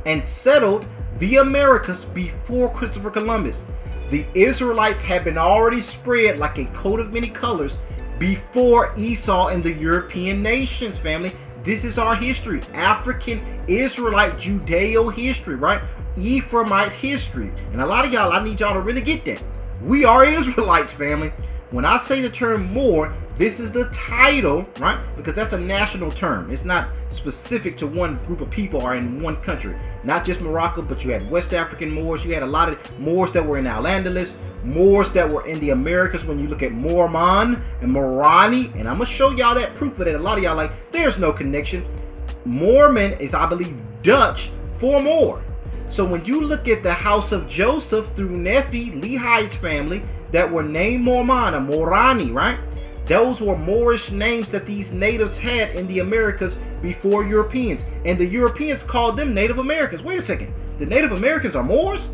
[SPEAKER 12] and settled the Americas before Christopher Columbus. The Israelites had been already spread like a coat of many colors before Esau and the European nations, family. This is our history. African Israelite Judeo history, right? Ephraimite history. And a lot of y'all, I need y'all to really get that. We are Israelites, family. When I say the term Moor, this is the title, right? Because that's a national term. It's not specific to one group of people or in one country. Not just Morocco, but you had West African Moors. You had a lot of Moors that were in Al-Andalus, Moors that were in the Americas when you look at Mormon and Morani. And I'm going to show y'all that proof of that. A lot of y'all like, there's no connection. Mormon is, I believe, Dutch for Moor. So when you look at the house of Joseph through Nephi, Lehi's family, that were named Mormon or Morani, right? Those were Moorish names that these natives had in the Americas before Europeans. And the Europeans called them Native Americans. Wait a second. The Native Americans are Moors?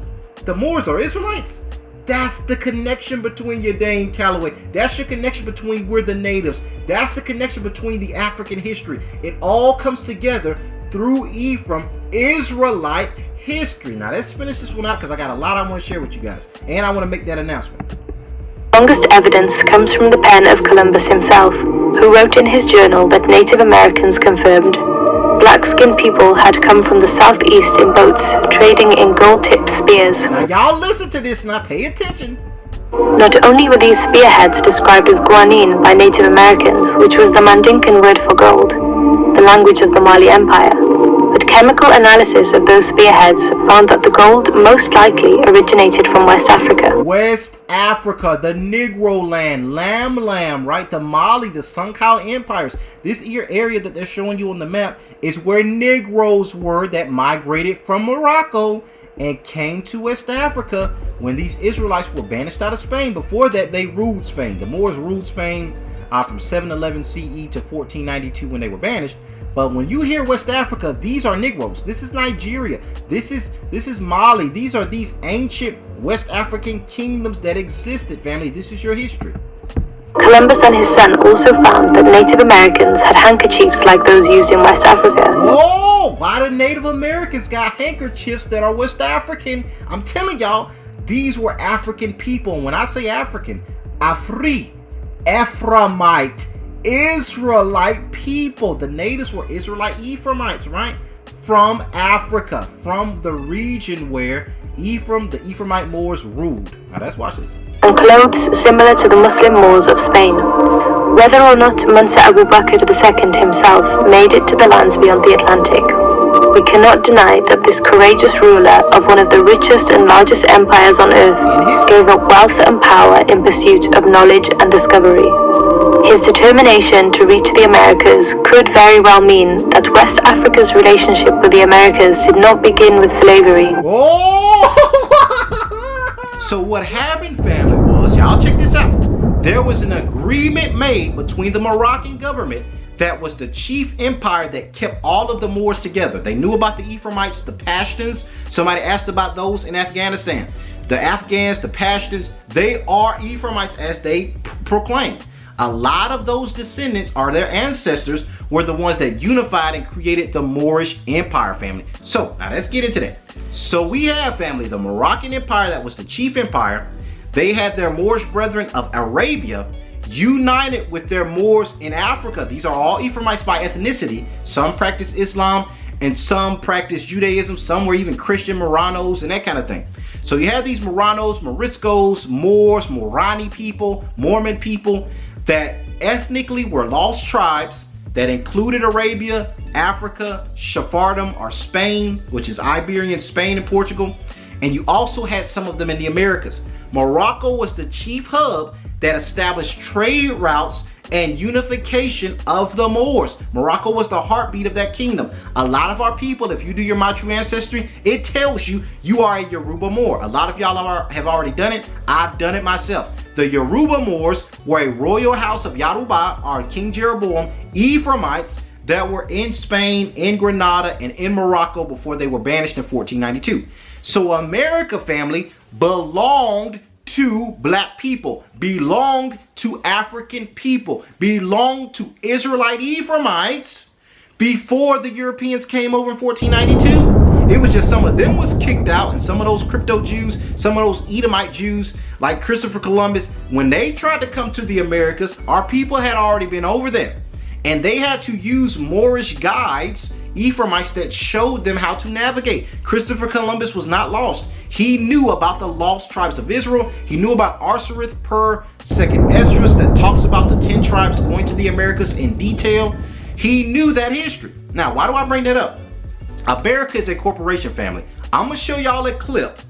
[SPEAKER 12] The Moors are Israelites? That's the connection between your Dane Calloway. That's your connection between we're the natives. That's the connection between the African history. It all comes together through Ephraim, Israelite history. Now let's finish this one out because I got a lot I want to share with you guys. And I want to make that announcement.
[SPEAKER 14] The strongest evidence comes from the pen of Columbus himself, who wrote in his journal that Native Americans confirmed black-skinned people had come from the southeast in boats, trading in gold-tipped spears.
[SPEAKER 12] Now y'all listen to this now, pay attention.
[SPEAKER 14] Not only were these spearheads described as guanine by Native Americans, which was the Mandinkan word for gold, the language of the Mali Empire, but chemical analysis of those spearheads found that the gold most likely originated from West Africa.
[SPEAKER 12] West Africa, the Negro land, Lam, right? The Mali, the Sankau empires. This area that they're showing you on the map is where Negroes were that migrated from Morocco and came to West Africa when these Israelites were banished out of Spain. Before that, they ruled Spain. The Moors ruled Spain from 711 CE to 1492 when they were banished. But when you hear West Africa, these are Negroes. This is Nigeria. This is Mali. These are these ancient West African kingdoms that existed, family. This is your history.
[SPEAKER 14] Columbus and his son also found that Native Americans had handkerchiefs like those used in West Africa.
[SPEAKER 12] Oh, why do Native Americans got handkerchiefs that are West African? I'm telling y'all, these were African people. And when I say African, Afri, Ephraimite, Israelite people. The natives were Israelite Ephraimites, right? From Africa, from the region where Ephraim, the Ephraimite Moors ruled. Now let's watch this.
[SPEAKER 14] And clothes similar to the Muslim Moors of Spain. Whether or not Mansa Abubakr II himself made it to the lands beyond the Atlantic, we cannot deny that this courageous ruler of one of the richest and largest empires on earth gave up wealth and power in pursuit of knowledge and discovery. His determination to reach the Americas could very well mean that West Africa's relationship with the Americas did not begin with slavery.
[SPEAKER 12] So what happened, family, was, y'all check this out. There was an agreement made between the Moroccan government that was the chief empire that kept all of the Moors together. They knew about the Ephraimites, the Pashtuns. Somebody asked about those in Afghanistan. The Afghans, the Pashtuns, they are Ephraimites as they proclaim. A lot of those descendants, or their ancestors, were the ones that unified and created the Moorish Empire, family. So now let's get into that. So we have, family, the Moroccan Empire that was the chief empire. They had their Moorish brethren of Arabia united with their Moors in Africa. These are all Ephraimites by ethnicity. Some practice Islam and some practice Judaism. Some were even Christian Moranos and that kind of thing. So you have these Moranos, Moriscos, Moors, Morani people, Mormon people that ethnically were lost tribes that included Arabia, Africa, Sephardim, or Spain, which is Iberian, Spain and Portugal. And you also had some of them in the Americas. Morocco was the chief hub that established trade routes and unification of the Moors. Morocco was the heartbeat of that kingdom. A lot of our people, if you do your My True Ancestry, it tells you you are a Yoruba Moor. A lot of y'all have already done it. I've done it myself. The Yoruba Moors were a royal house of Yoruba, or King Jeroboam, Ephraimites that were in Spain, in Granada, and in Morocco before they were banished in 1492. So America, family, belonged to black people, belonged to African people, belonged to Israelite Ephraimites before the Europeans came over in 1492. It was just some of them was kicked out, and some of those crypto Jews, some of those Edomite Jews like Christopher Columbus, when they tried to come to the Americas, our people had already been over there. And they had to use Moorish guides, Ephraimites, that showed them how to navigate. Christopher Columbus was not lost. He knew about the lost tribes of Israel. He knew about Arsarith per 2nd Esdras that talks about the 10 tribes going to the Americas in detail. He knew that history. Now, why do I bring that up? America is a corporation, family. I'm going to show y'all a clip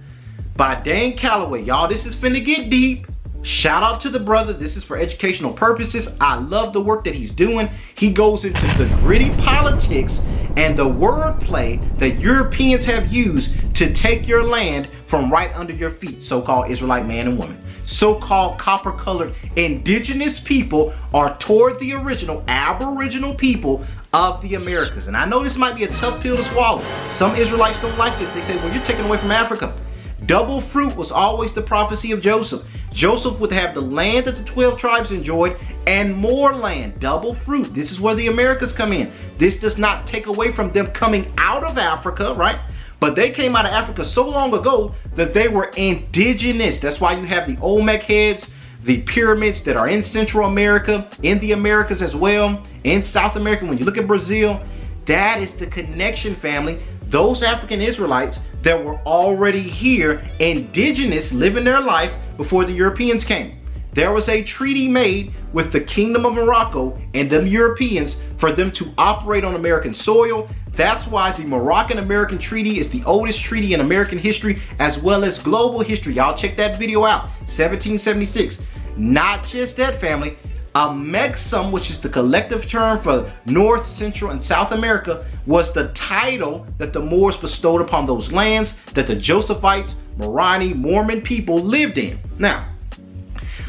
[SPEAKER 12] by Dan Calloway. Y'all, this is finna get deep. Shout out to the brother. This is for educational purposes. I love the work that he's doing. He goes into the gritty politics and the wordplay that Europeans have used to take your land from right under your feet, so-called Israelite man and woman. So-called copper-colored indigenous people are toward the original aboriginal people of the Americas. And I know this might be a tough pill to swallow. Some Israelites don't like this. They say, well, you're taking away from Africa. Double fruit was always the prophecy of Joseph. Joseph would have the land that the 12 tribes enjoyed and more land, double fruit. This is where the Americas come in. This does not take away from them coming out of Africa, right? But they came out of Africa so long ago that they were indigenous. That's why you have the Olmec heads, the pyramids that are in Central America, in the Americas as well, in South America. When you look at Brazil, that is the connection, family. Those African Israelites that were already here, indigenous, living their life before the Europeans came. There was a treaty made with the Kingdom of Morocco and them Europeans for them to operate on American soil. That's why the Moroccan-American Treaty is the oldest treaty in American history as well as global history. Y'all check that video out, 1776. Not just that, family. Amexem, which is the collective term for North, Central, and South America, was the title that the Moors bestowed upon those lands that the Josephites, Morani, Mormon people lived in. Now,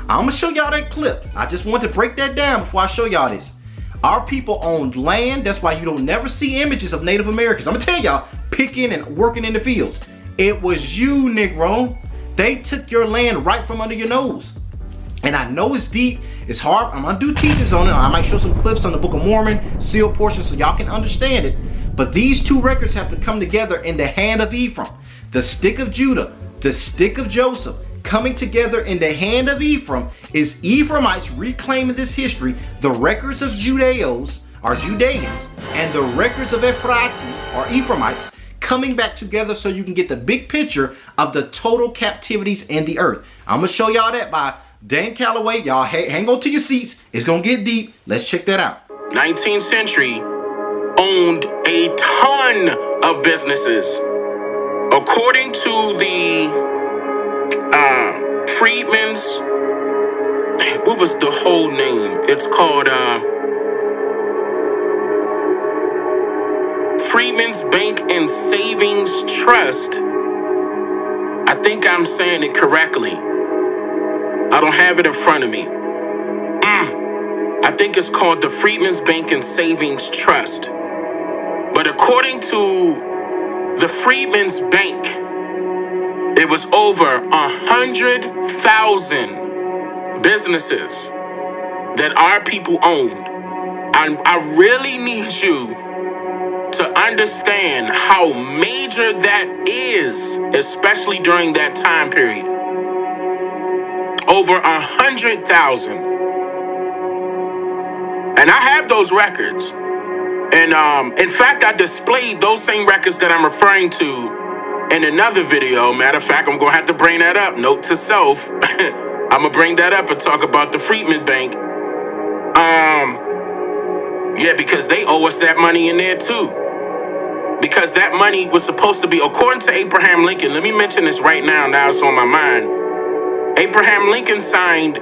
[SPEAKER 12] I'm going to show y'all that clip. I just want to break that down before I show y'all this. Our people owned land. That's why you don't never see images of Native Americans. I'm going to tell y'all, picking and working in the fields. It was you, Negro. They took your land right from under your nose. And I know it's deep, it's hard. I'm gonna do teachings on it. I might show some clips on the Book of Mormon, sealed portion, so y'all can understand it. But these two records have to come together in the hand of Ephraim. The stick of Judah, the stick of Joseph, coming together in the hand of Ephraim is Ephraimites reclaiming this history, the records of Judeans, and the records of Ephrati, or Ephraimites, coming back together so you can get the big picture of the total captivities in the earth. I'm gonna show y'all that by Dan Calloway. Y'all hang on to your seats. It's gonna get deep. Let's check that out.
[SPEAKER 15] 19th century, owned a ton of businesses. According to the Freedmen's, what was the whole name? It's called Freedmen's Bank and Savings Trust. I think I'm saying it correctly. I don't have it in front of me. I think it's called the Freedmen's Bank and Savings Trust. But according to the Freedmen's Bank, it was over 100,000 businesses that our people owned. I really need you to understand how major that is, especially during that time period. Over 100,000. And I have those records. And in fact, I displayed those same records that I'm referring to in another video. Matter of fact, I'm going to have to bring that up. Note to self. I'm going to bring that up and talk about the Freedmen's Bank. Yeah, because they owe us that money in there too. Because that money was supposed to be, according to Abraham Lincoln, let me mention this right now, it's on my mind. Abraham Lincoln signed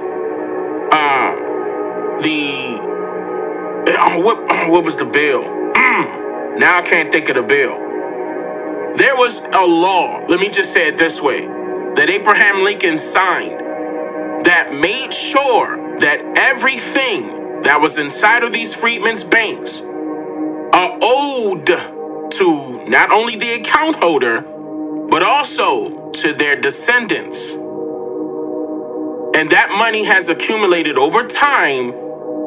[SPEAKER 15] what was the bill? Now I can't think of the bill. There was a law, let me just say it this way, that Abraham Lincoln signed that made sure that everything that was inside of these freedmen's banks are owed to not only the account holder, but also to their descendants. And that money has accumulated over time.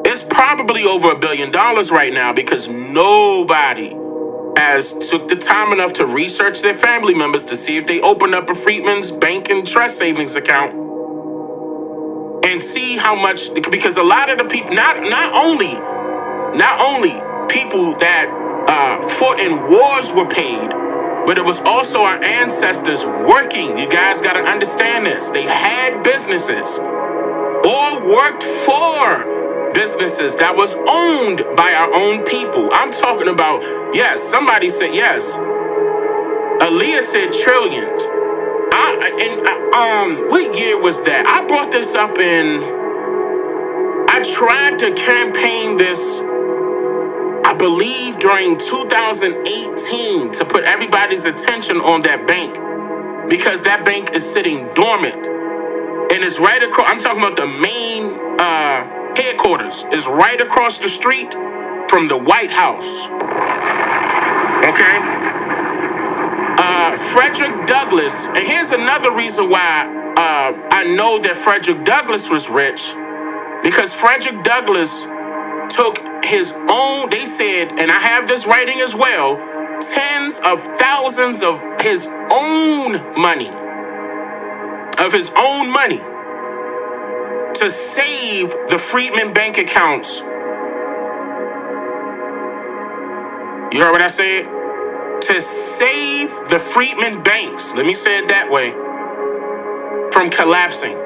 [SPEAKER 15] It's probably over $1 billion right now because nobody has took the time enough to research their family members to see if they opened up a Freedmen's Bank and Trust savings account and see how much, because a lot of the people, not only people that fought in wars were paid, but it was also our ancestors working. You guys got to understand this. They had businesses or worked for businesses that was owned by our own people. I'm talking about, yes, somebody said yes. Aaliyah said trillions. What year was that? I brought this up I tried to campaign this, I believe during 2018, to put everybody's attention on that bank, because that bank is sitting dormant. And it's right across, I'm talking about the main headquarters is right across the street from the White House. Okay? Frederick Douglass, and here's another reason why I know that Frederick Douglass was rich, because Frederick Douglass took his own, they said, and I have this writing as well, tens of thousands of his own money, to save the Freedmen bank accounts. You heard what I said? To save the Freedmen banks, let me say it that way, from collapsing.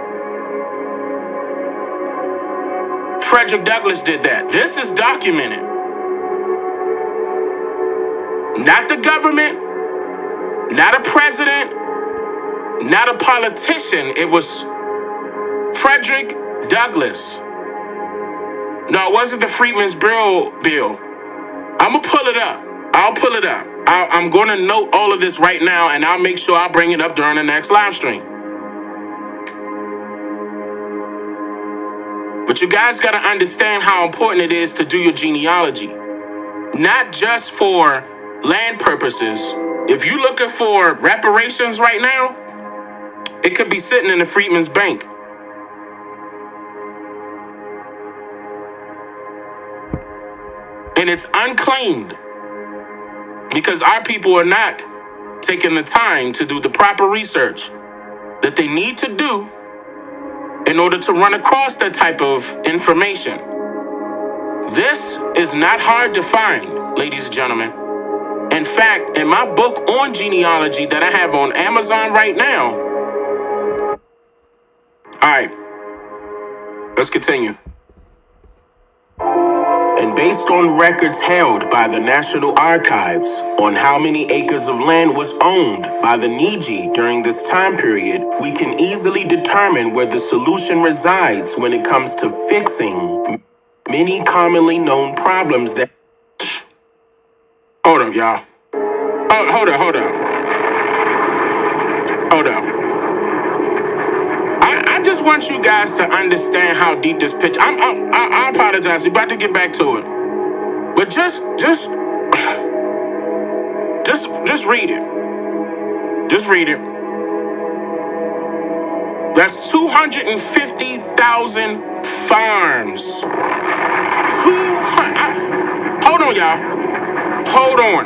[SPEAKER 15] Frederick Douglass did that. This is documented. Not the government, not a president, not a politician. It was Frederick Douglass. No, it wasn't the Freedmen's Bureau bill. I'm going to pull it up. I'll pull it up. I'm going to note all of this right now, and I'll make sure I bring it up during the next live stream. But you guys got to understand how important it is to do your genealogy. Not just for land purposes. If you're looking for reparations right now, it could be sitting in the Freedmen's Bank. And it's unclaimed because our people are not taking the time to do the proper research that they need to do in order to run across that type of information. This is not hard to find, ladies and gentlemen. In fact, in my book on genealogy that I have on Amazon right now. All right, let's continue. And based on records held by the National Archives on how many acres of land was owned by the Niji during this time period, we can easily determine where the solution resides when it comes to fixing many commonly known problems that... Hold up, y'all. Hold up. I just want you guys to understand how deep this picture... I apologize. We're about to get back to it. But just read it. Just read it. That's 250,000 farms. Hold on, y'all. Hold on.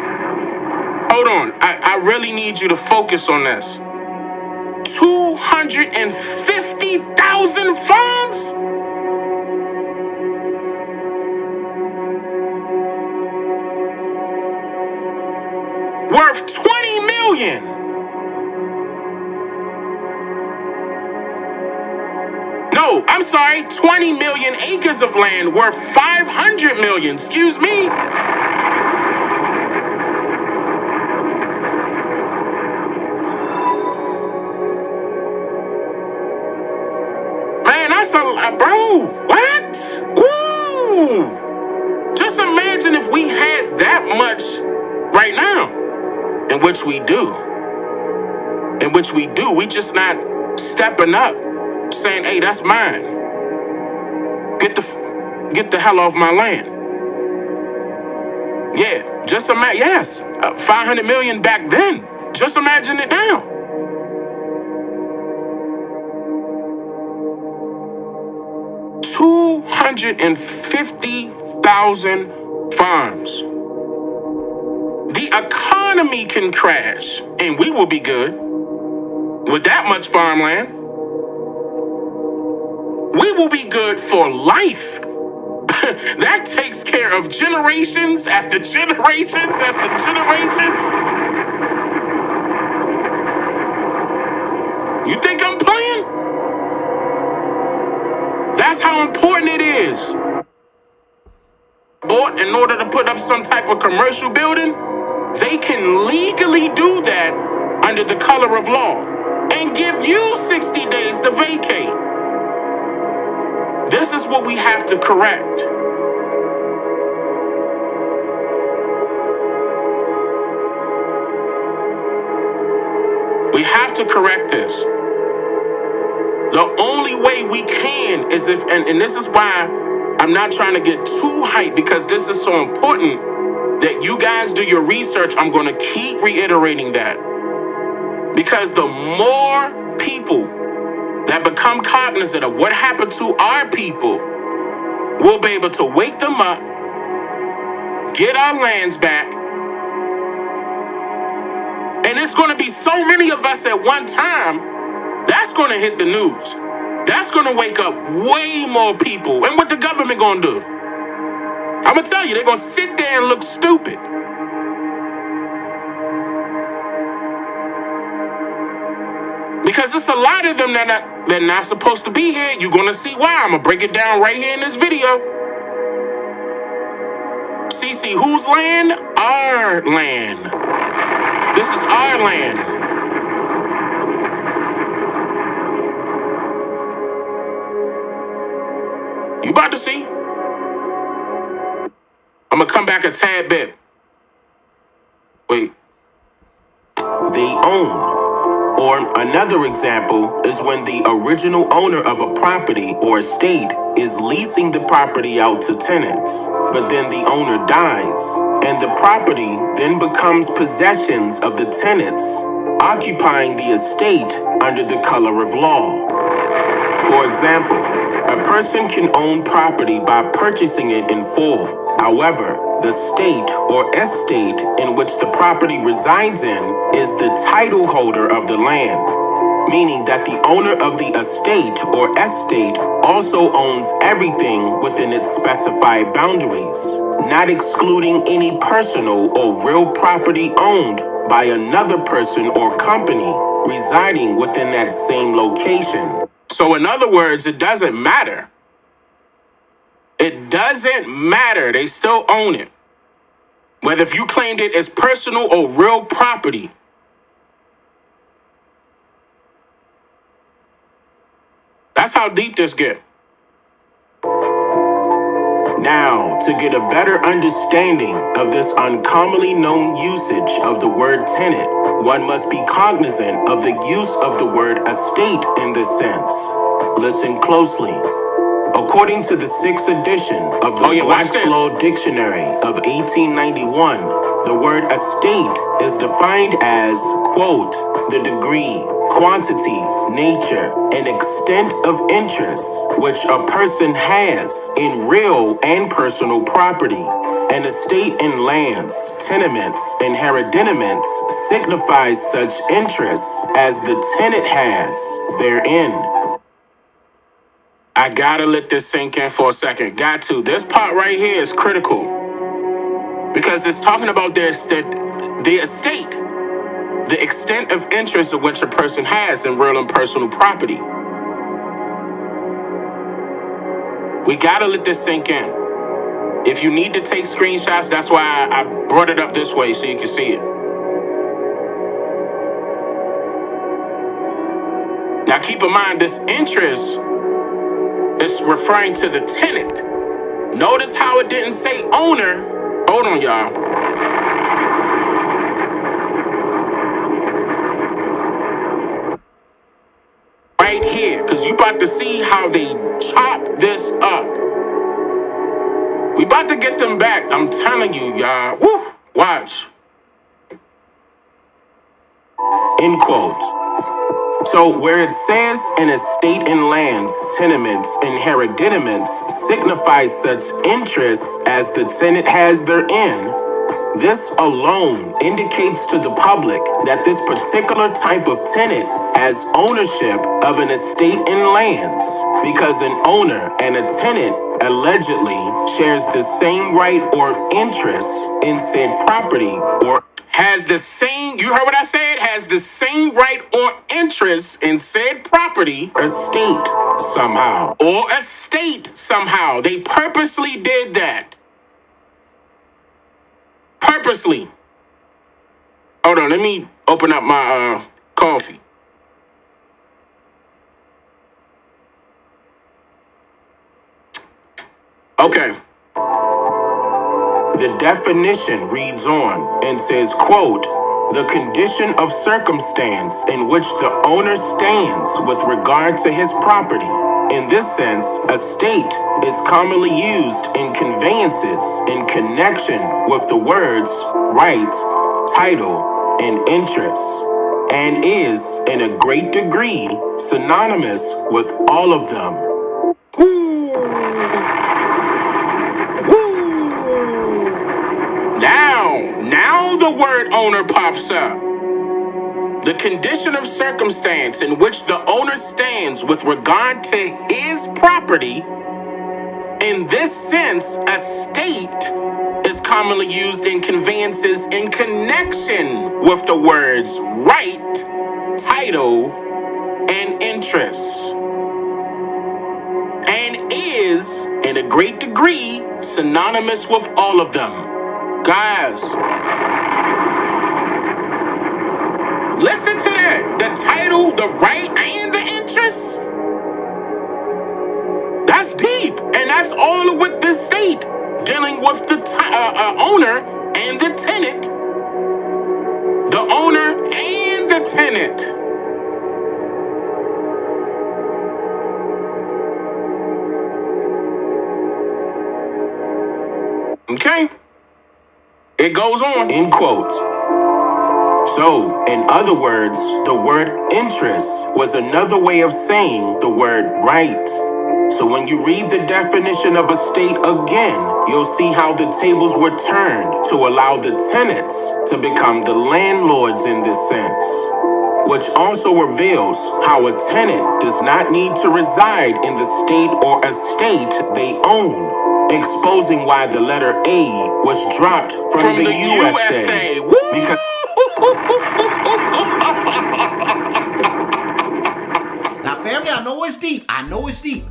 [SPEAKER 15] I really need you to focus on this. 250,000 farms? Worth $20 million. No, I'm sorry, 20 million acres of land worth 500 million. Excuse me. Man, that's a lot, bro. What? Ooh. Just imagine if we had that much right now. In which we do. We just not stepping up, saying, hey, that's mine. Get the hell off my land. Yeah, just imagine, yes, 500 million back then. Just imagine it now. $250,000 farms. The economy can crash, and we will be good with that much farmland. We will be good for life. That takes care of generations after generations after generations. You think I'm playing? That's how important it is. Bought in order to put up some type of commercial building, they can legally do that under the color of law and give you 60 days to vacate. This is what we have to correct. We have to correct this. The only way we can is if, and this is why I'm not trying to get too hyped, because this is so important that you guys do your research. I'm going to keep reiterating that. Because the more people that become cognizant of what happened to our people, we'll be able to wake them up, get our lands back. And it's going to be so many of us at one time, that's going to hit the news. That's going to wake up way more people. And what the government going to do? I'm going to tell you, they're going to sit there and look stupid. Because there's a lot of them that they're not supposed to be here. You're going to see why. I'm going to break it down right here in this video. CC, whose land? Our land. This is our land. You about to see? I'm going to come back a tad bit. Wait.
[SPEAKER 13] They own. Or another example is when the original owner of a property or estate is leasing the property out to tenants, but then the owner dies, and the property then becomes possessions of the tenants, occupying the estate under the color of law. For example, a person can own property by purchasing it in full. However, the state or estate in which the property resides in is the title holder of the land, meaning that the owner of the estate or estate also owns everything within its specified boundaries, not excluding any personal or real property owned by another person or company residing within that same location.
[SPEAKER 15] So in other words, it doesn't matter It doesn't matter. They still own it. Whether if you claimed it as personal or real property. That's how deep this gets.
[SPEAKER 13] Now, to get a better understanding of this uncommonly known usage of the word tenant, one must be cognizant of the use of the word estate in this sense. Listen closely. According to the 6th edition of the Black's Law Dictionary of 1891, the word estate is defined as, quote, the degree, quantity, nature, and extent of interest which a person has in real and personal property. An estate in lands, tenements, and hereditaments signifies such interest as the tenant has therein.
[SPEAKER 15] I gotta let this sink in for a second. Got to. This part right here is critical because it's talking about the estate, the extent of interest of which a person has in real and personal property. We gotta let this sink in. If you need to take screenshots, that's why I brought it up this way so you can see it. Now keep in mind, this interest is referring to the tenant. Notice how it didn't say owner. Hold on, y'all. Right here, because you about to see how they chop this up. We about to get them back. I'm telling you, y'all. Woo! Watch.
[SPEAKER 13] End quote. So where it says an estate in lands, tenements, and hereditaments signifies such interest as the tenant has therein, this alone indicates to the public that this particular type of tenant has ownership of an estate in lands, because an owner and a tenant allegedly shares the same right or interest in said property or
[SPEAKER 15] has the same, you heard what I said? Has the same right or interest in said property.
[SPEAKER 13] Estate somehow.
[SPEAKER 15] Or estate somehow. They purposely did that. Purposely. Hold on, let me open up my coffee. Okay.
[SPEAKER 13] The definition reads on and says, quote, the condition of circumstance in which the owner stands with regard to his property. In this sense, estate is commonly used in conveyances in connection with the words right, title, and interest, and is, in a great degree, synonymous with all of them.
[SPEAKER 15] Now the word owner pops up. The condition of circumstance in which the owner stands with regard to his property. In this sense, estate is commonly used in conveyances in connection with the words right, title, and interest, and is, in a great degree, synonymous with all of them. Guys, listen to that. The title, the right, and the interest. That's deep. And that's all with the state. Dealing with the owner and the tenant. The owner and the tenant. Okay. It goes on.
[SPEAKER 13] End quote. So, in other words, the word interest was another way of saying the word right. So when you read the definition of estate again, you'll see how the tables were turned to allow the tenants to become the landlords in this sense, which also reveals how a tenant does not need to reside in the state or estate they own, exposing why the letter A was dropped from the USA. Because
[SPEAKER 7] now, family, I know it's deep.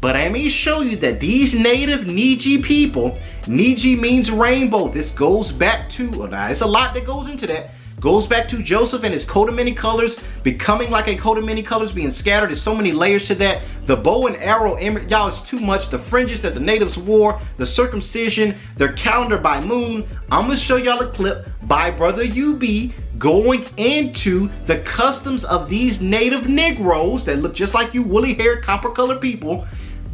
[SPEAKER 12] But I may show you that these native Niji people, Niji means rainbow. This goes back to, now it's a lot that goes into that. Goes back to Joseph and his coat of many colors, becoming like a coat of many colors, being scattered. There's so many layers to that. The bow and arrow, y'all, it's too much. The fringes that the natives wore, the circumcision, their calendar by moon. I'm gonna show y'all a clip by Brother UB going into the customs of these native Negroes that look just like you woolly-haired, copper-colored people.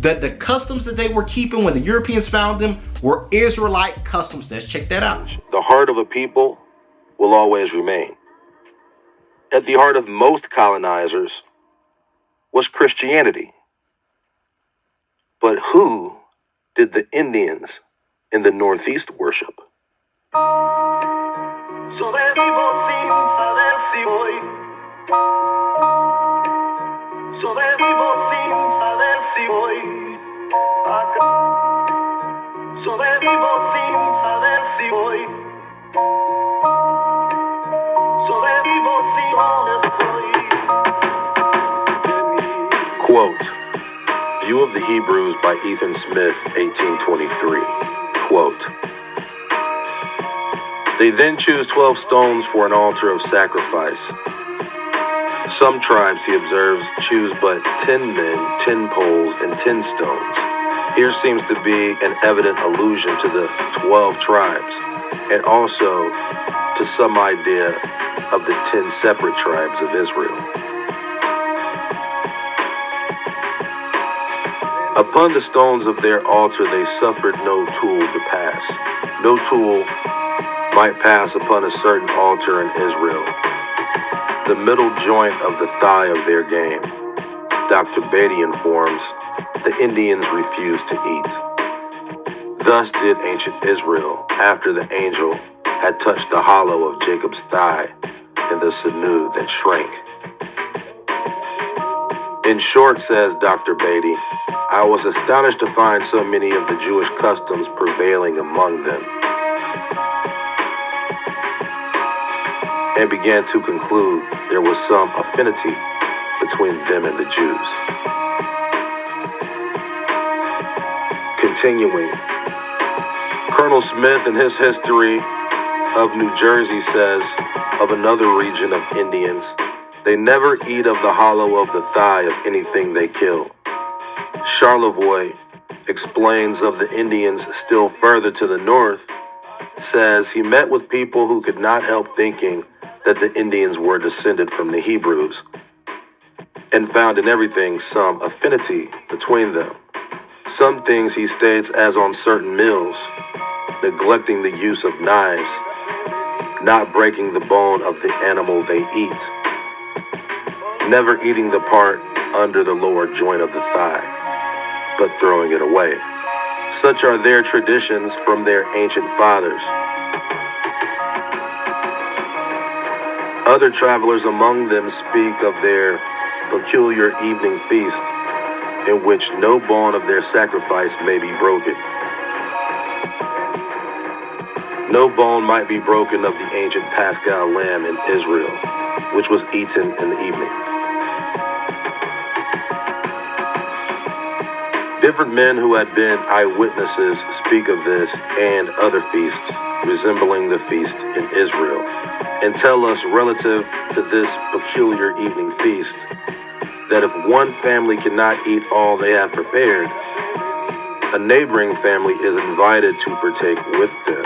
[SPEAKER 12] That the customs that they were keeping when the Europeans found them were Israelite customs. Let's check that out.
[SPEAKER 16] The heart of a people will always remain. At the heart of most colonizers was Christianity. But who did the Indians in the Northeast worship?
[SPEAKER 17] Sobrevivo sin saber si voy. Sobrevivo sin saber si voy. Sobrevivo sin saber si voy. Sobrevivo si no estoy.
[SPEAKER 16] Quote, View of the Hebrews by Ethan Smith, 1823. Quote, They then choose 12 stones for an altar of sacrifice. Some tribes, he observes, choose but 10 men, 10 poles, and 10 stones. Here seems to be an evident allusion to the 12 tribes, and also to some idea of the 10 separate tribes of Israel. Upon the stones of their altar they suffered no tool to pass. No tool might pass upon a certain altar in Israel. The middle joint of the thigh of their game. Dr. Beatty informs, the Indians refused to eat. Thus did ancient Israel after the angel had touched the hollow of Jacob's thigh and the sinew that shrank. In short, says Dr. Beatty, I was astonished to find so many of the Jewish customs prevailing among them, and began to conclude there was some affinity between them and the Jews. Continuing, Colonel Smith in his history of New Jersey says of another region of Indians, they never eat of the hollow of the thigh of anything they kill. Charlevoix explains of the Indians still further to the north, says he met with people who could not help thinking that the Indians were descended from the Hebrews, and found in everything some affinity between them. Some things, he states, as on certain meals, neglecting the use of knives, not breaking the bone of the animal they eat, never eating the part under the lower joint of the thigh, but throwing it away. Such are their traditions from their ancient fathers. Other travelers among them speak of their peculiar evening feast, in which no bone of their sacrifice may be broken. No bone might be broken of the ancient Paschal lamb in Israel, which was eaten in the evening. Different men who had been eyewitnesses speak of this and other feasts resembling the feast in Israel, and tell us relative to this peculiar evening feast that if one family cannot eat all they have prepared, a neighboring family is invited to partake with them.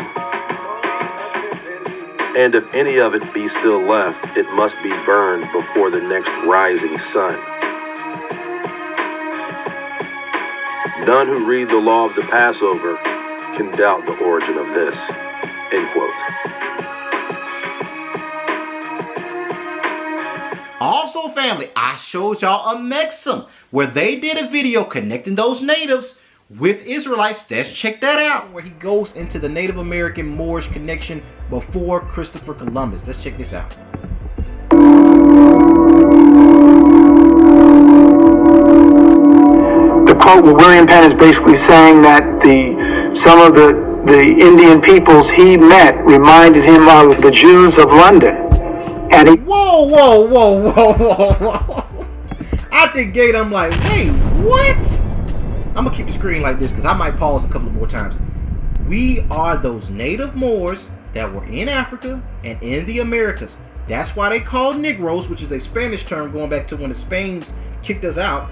[SPEAKER 16] And if any of it be still left, it must be burned before the next rising sun. None who read the law of the Passover can doubt the origin of this. End quote.
[SPEAKER 12] Also, family, I showed y'all Amexem, where they did a video connecting those natives with Israelites. Let's check that out. Where he goes into the Native American Moorish connection before Christopher Columbus. Let's check this out.
[SPEAKER 18] The quote with William Penn is basically saying that some of the Indian peoples he met reminded him of the Jews of London. And he
[SPEAKER 12] Whoa. Out the gate, I'm like, wait, what? I'm gonna keep the screen like this because I might pause a couple of more times. We are those native Moors that were in Africa and in the Americas. That's why they call Negroes, which is a Spanish term going back to when the Spains kicked us out.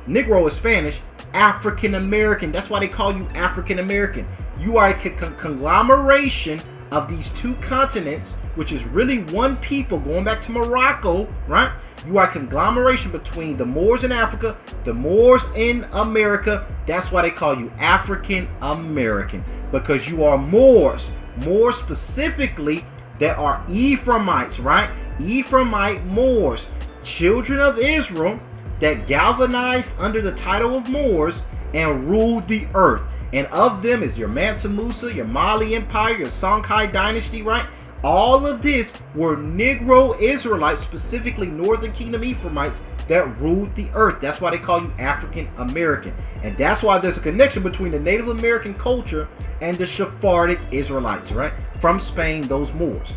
[SPEAKER 12] Negro is Spanish, African American. That's why they call you African American. You are a conglomeration of these two continents, which is really one people going back to Morocco, right? You are a conglomeration between the Moors in Africa, the Moors in America. That's why they call you African American, because you are Moors. More specifically, that are Ephraimites, right? Ephraimite Moors, children of Israel that galvanized under the title of Moors and ruled the earth. And of them is your Mansa Musa, your Mali Empire, your Songhai Dynasty, right? All of this were Negro Israelites, specifically Northern Kingdom Ephraimites, that ruled the earth. That's why they call you African American. And that's why there's a connection between the Native American culture and the Sephardic Israelites, right? From Spain, those Moors.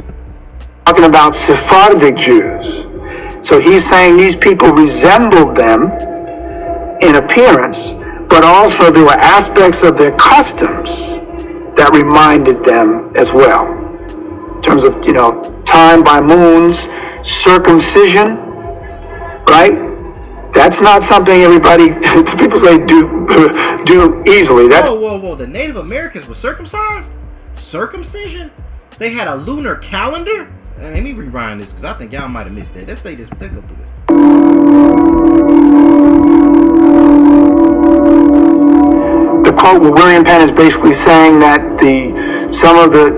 [SPEAKER 18] Talking about Sephardic Jews. So he's saying these people resembled them in appearance, but also there were aspects of their customs that reminded them as well. In terms of, time by moons, circumcision, right? That's not something everybody, people say, do easily. That's
[SPEAKER 12] Whoa. The Native Americans were circumcised? Circumcision? They had a lunar calendar? Let me rewind this because I think y'all might have missed that. Let's go through this.
[SPEAKER 18] The quote where William Penn is basically saying that some of the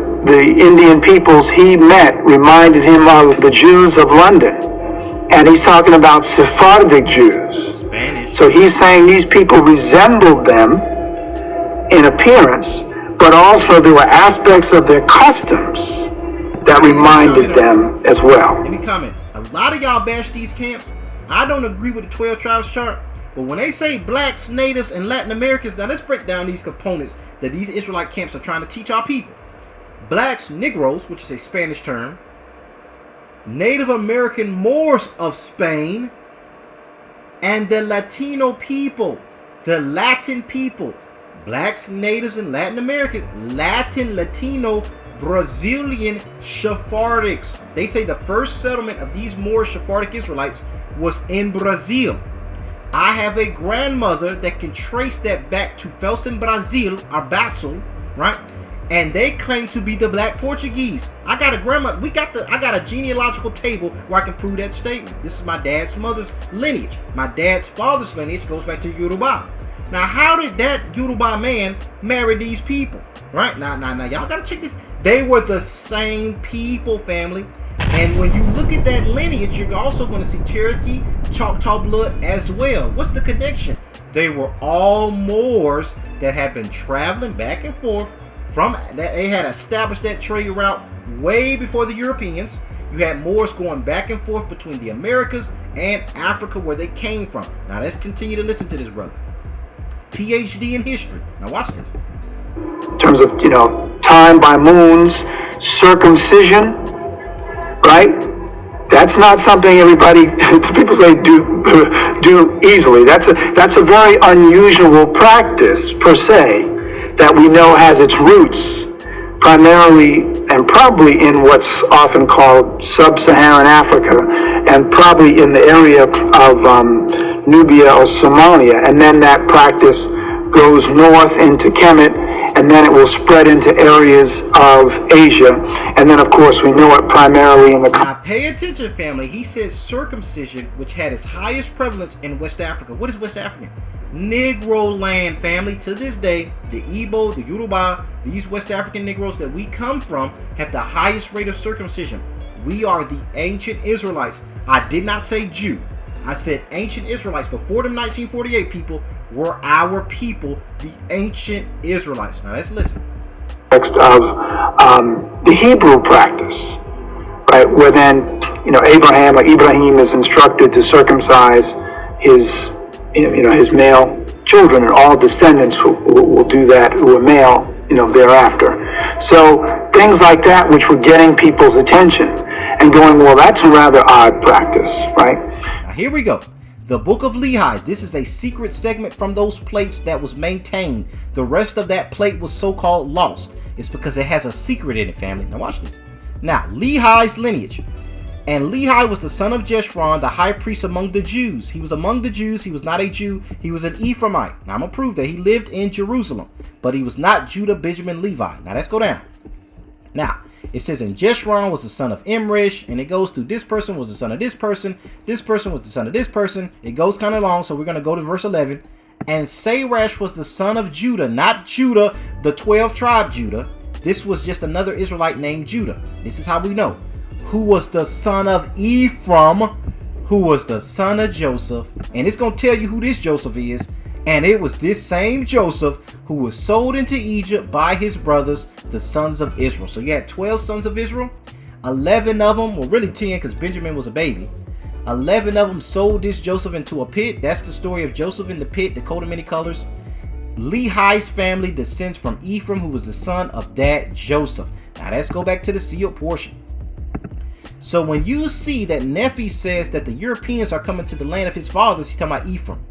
[SPEAKER 18] Indian peoples he met reminded him of the Jews of London. And he's talking about Sephardic Jews.
[SPEAKER 12] Spanish.
[SPEAKER 18] So he's saying these people resembled them in appearance, but also there were aspects of their customs that reminded them as well.
[SPEAKER 12] Let me comment. A lot of y'all bash these camps. I don't agree with the 12 tribes chart, but when they say blacks, natives, and Latin Americans, now let's break down these components that these Israelite camps are trying to teach our people. Blacks, Negroes, which is a Spanish term, Native American Moors of Spain, and the Latino people, the Latin people, blacks, natives, and Latin American, Latin, Latino, Brazilian Sephardics. They say the first settlement of these Moorish Sephardic Israelites was in Brazil. I have a grandmother that can trace that back to Felsen, Brazil, or Basel, right? And they claim to be the black Portuguese. I got a grandma. I got a genealogical table where I can prove that statement. This is my dad's mother's lineage. My dad's father's lineage goes back to Yoruba. Now, how did that Yoruba man marry these people? Right? Now, y'all gotta check this. They were the same people, family. And when you look at that lineage, you're also going to see Cherokee, Choctaw blood as well. What's the connection? They were all Moors that had been traveling back and forth from that. They had established that trade route way before the Europeans. You had Moors going back and forth between the Americas and Africa, where they came from. Now let's continue to listen to this brother. PhD in history. Now watch this.
[SPEAKER 18] In terms of, time by moons, circumcision, right? That's not something everybody, people say, do easily. That's a very unusual practice, per se, that we know has its roots primarily and probably in what's often called sub-Saharan Africa, and probably in the area of Nubia or Somalia. And then that practice goes north into Khemit, and then it will spread into areas of Asia. And then, of course, we know it primarily in the...
[SPEAKER 12] Now, pay attention, family. He says circumcision, which had its highest prevalence in West Africa. What is West Africa? Negro land, family. To this day, the Igbo, the Yoruba, these West African Negroes that we come from have the highest rate of circumcision. We are the ancient Israelites. I did not say Jew. I said ancient Israelites. Before the 1948 people were our people, the ancient Israelites. Now let's listen.
[SPEAKER 18] Next of the Hebrew practice, right? Where then, Abraham or Ibrahim is instructed to circumcise his male children, and all descendants will do that who are male, thereafter. So things like that, which were getting people's attention and going, well, that's a rather odd practice, right?
[SPEAKER 12] Now here we go. The book of Lehi, this is a secret segment from those plates that was maintained. The rest of that plate was so-called lost. It's because it has a secret in it, family. Now watch this. Now, Lehi's lineage. And Lehi was the son of Jeshurun, the high priest among the Jews. He was among the Jews. He was not a Jew. He was an Ephraimite. Now, I'm going to prove that he lived in Jerusalem, but he was not Judah, Benjamin, Levi. Now, let's go down. Now, it says, and Jeshurun was the son of Imrish, and it goes through this person was the son of this person was the son of this person. It goes kind of long, so we're going to go to verse 11. And Sarash was the son of Judah, not Judah, the 12 tribe Judah. This was just another Israelite named Judah. This is how we know. Who was the son of Ephraim, who was the son of Joseph. And it's going to tell you who this Joseph is. And it was this same Joseph who was sold into Egypt by his brothers, the sons of Israel. So you had 12 sons of Israel. 11 of them, well really 10 because Benjamin was a baby. 11 of them sold this Joseph into a pit. That's the story of Joseph in the pit, the coat of many colors. Lehi's family descends from Ephraim, who was the son of that Joseph. Now let's go back to the sealed portion. So when you see that Nephi says that the Europeans are coming to the land of his fathers, he's talking about Ephraim.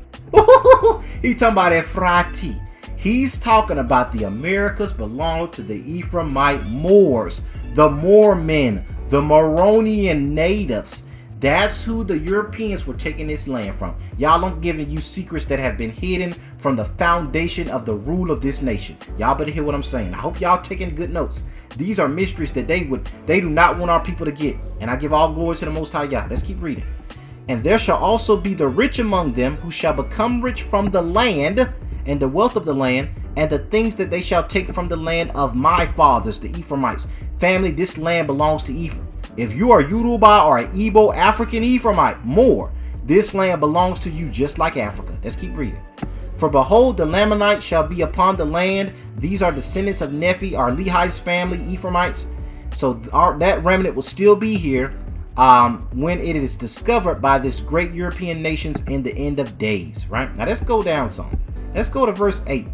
[SPEAKER 12] He's talking about Ephrati. He's talking about the Americas belong to the Ephraimite Moors, the Moormen, the Moronian natives. That's who the Europeans were taking this land from. Y'all, I'm giving you secrets that have been hidden from the foundation of the rule of this nation. Y'all better hear what I'm saying. I hope y'all taking good notes. These are mysteries that they do not want our people to get. And I give all glory to the Most High Yah. Let's keep reading. And there shall also be the rich among them, who shall become rich from the land and the wealth of the land, and the things that they shall take from the land of my fathers, the Ephraimites. Family, this land belongs to Ephraim. If you are Yoruba or an Igbo, African Ephraimite, Moor, this land belongs to you just like Africa. Let's keep reading. For behold, the Lamanites shall be upon the land. These are descendants of Nephi, our Lehi's family, Ephraimites. So that remnant will still be here when it is discovered by this great European nations in the end of days. Right? Now let's go down some. Let's go to verse 8.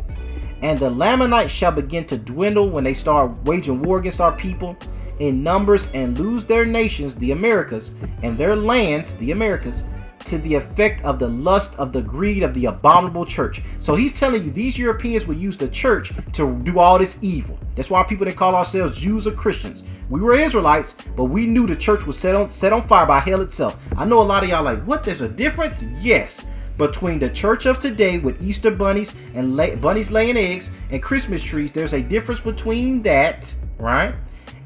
[SPEAKER 12] And the Lamanites shall begin to dwindle when they start waging war against our people in numbers, and lose their nations, the Americas, and their lands, the Americas, to the effect of the lust of the greed of the abominable church. So he's telling you these Europeans would use the church to do all this evil. That's why people didn't call ourselves Jews or Christians. We were Israelites, but we knew the church was set on fire by hell itself. I know a lot of y'all like, what? There's a difference? Yes. Between the church of today with Easter bunnies and bunnies laying eggs and Christmas trees, there's a difference between that, right?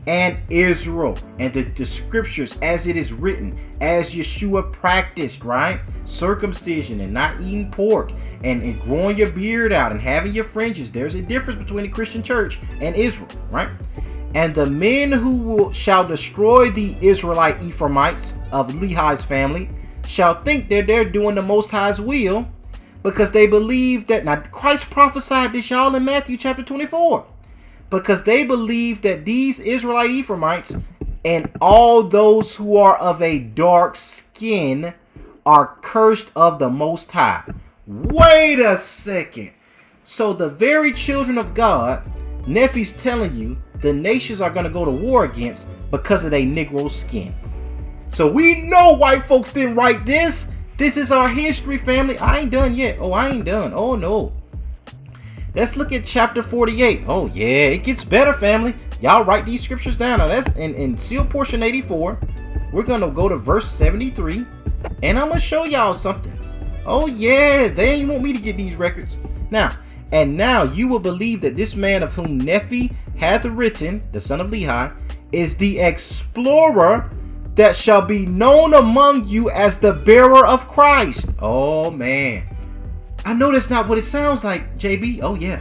[SPEAKER 12] And Israel and the scriptures as it is written, as Yeshua practiced, right? Circumcision and not eating pork and growing your beard out and having your fringes. There's a difference between the Christian church and Israel, right? And the men who shall destroy the Israelite Ephraimites of Lehi's family shall think that they're doing the Most High's will, because they believe that, now Christ prophesied this, y'all, in Matthew chapter 24. Because they believe that these Israelite Ephraimites and all those who are of a dark skin are cursed of the Most High. Wait a second. So the very children of God, Nephi's telling you the nations are going to go to war against because of their Negro skin. So we know white folks didn't write this. This is our history, family. I ain't done yet. Oh, I ain't done. Oh, no. Let's look at chapter 48. Oh, yeah, it gets better, family. Y'all write these scriptures down. Now, that's in seal portion 84. We're going to go to verse 73. And I'm going to show y'all something. Oh, yeah, they ain't want me to get these records. Now, and now you will believe that this man of whom Nephi hath written, the son of Lehi, is the explorer that shall be known among you as the bearer of Christ. Oh, man. I know that's not what it sounds like, JB. Oh, yeah.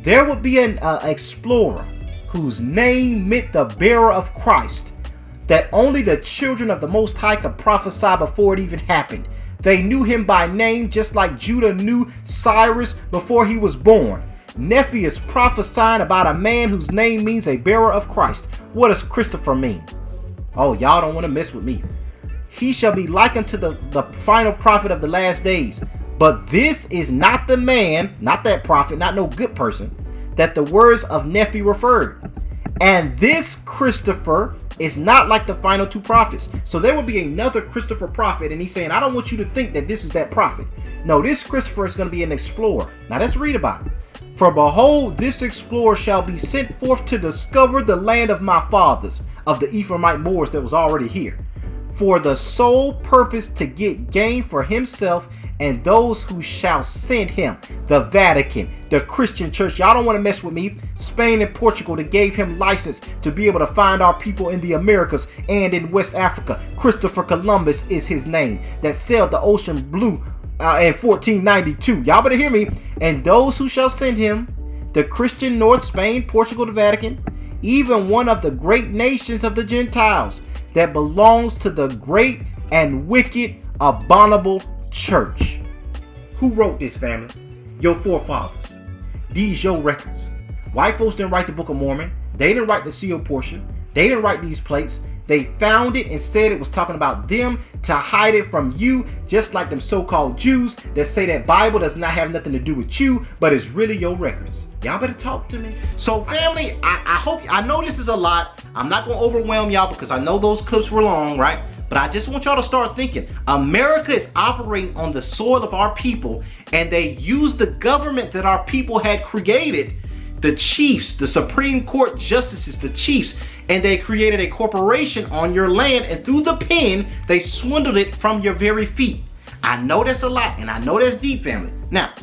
[SPEAKER 12] There would be an explorer whose name meant the bearer of Christ, that only the children of the Most High could prophesy before it even happened. They knew him by name, just like Judah knew Cyrus before he was born. Nephi is prophesying about a man whose name means a bearer of Christ. What does Christopher mean? Oh, y'all don't want to mess with me. He shall be likened to the final prophet of the last days. But this is not the man, not that prophet, not no good person, that the words of Nephi referred. And this Christopher is not like the final two prophets. So there will be another Christopher prophet, and he's saying, I don't want you to think that this is that prophet. No, this Christopher is going to be an explorer. Now let's read about it. For behold, this explorer shall be sent forth to discover the land of my fathers, of the Ephraimite Moors that was already here, for the sole purpose to get gain for himself and those who shall send him. The Vatican, the Christian church, y'all don't want to mess with me. Spain and Portugal that gave him license to be able to find our people in the Americas and in West Africa. Christopher Columbus is his name, that sailed the ocean blue in 1492. Y'all better hear me. And those who shall send him, the Christian North, Spain, Portugal, the Vatican, even one of the great nations of the Gentiles that belongs to the great and wicked abominable church. Who wrote this, family? Your forefathers. These your records. White folks didn't write the Book of Mormon. They didn't write the seal portion. They didn't write these plates. They found it and said it was talking about them to hide it from you, just like them so-called Jews that say that Bible does not have nothing to do with you, but it's really your records. Y'all better talk to me. So family, I know this is a lot. I'm not going to overwhelm y'all because I know those clips were long, right? But I just want y'all to start thinking. America is operating on the soil of our people, and they use the government that our people had created, the chiefs, the Supreme Court justices, the chiefs, and they created a corporation on your land, and through the pen, they swindled it from your very feet. I know that's a lot, and I know that's deep, family. Now,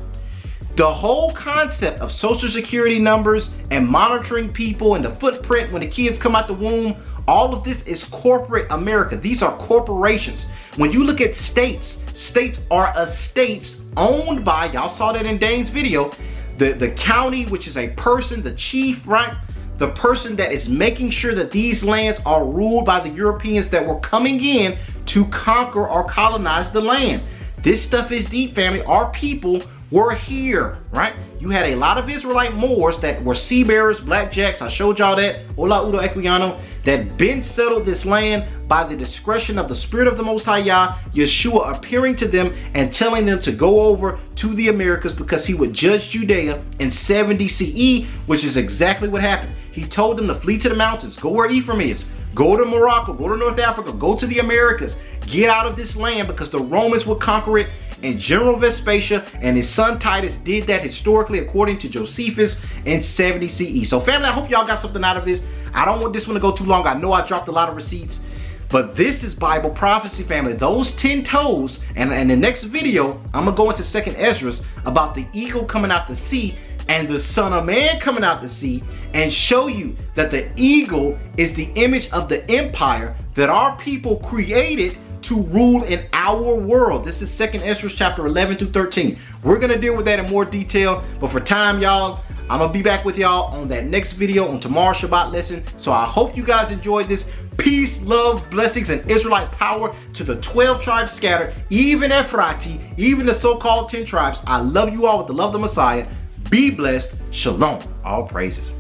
[SPEAKER 12] the whole concept of social security numbers and monitoring people and the footprint when the kids come out the womb, all of this is corporate America. These are corporations. When you look at states, states are estates owned by, y'all saw that in Dane's video, the county, which is a person, the chief, right? The person that is making sure that these lands are ruled by the Europeans that were coming in to conquer or colonize the land. This stuff is deep, family. Our people were here, right? You had a lot of Israelite Moors that were seabearers, blackjacks. I showed y'all that. Hola Udo Equiano. That been settled this land by the discretion of the Spirit of the Most High Yah, Yeshua appearing to them and telling them to go over to the Americas because he would judge Judea in 70 CE, which is exactly what happened. He told them to flee to the mountains, go where Ephraim is, go to Morocco, go to North Africa, go to the Americas, get out of this land because the Romans would conquer it. And General Vespasian and his son Titus did that historically according to Josephus in 70 CE. So family, I hope y'all got something out of this. I don't want this one to go too long. I know I dropped a lot of receipts, but this is Bible prophecy, family. Those 10 toes, and in the next video, I'm gonna go into 2nd Ezra about the eagle coming out the sea and the Son of Man coming out the sea, and show you that the eagle is the image of the empire that our people created to rule in our world. This is 2nd Ezra chapter 11 through 13. We're gonna deal with that in more detail, but for time, y'all, I'm gonna be back with y'all on that next video on tomorrow's Shabbat lesson. So I hope you guys enjoyed this. Peace, love, blessings, and Israelite power to the 12 tribes scattered, even Ephrati, even the so-called 10 tribes. I love you all with the love of the Messiah. Be blessed. Shalom. All praises.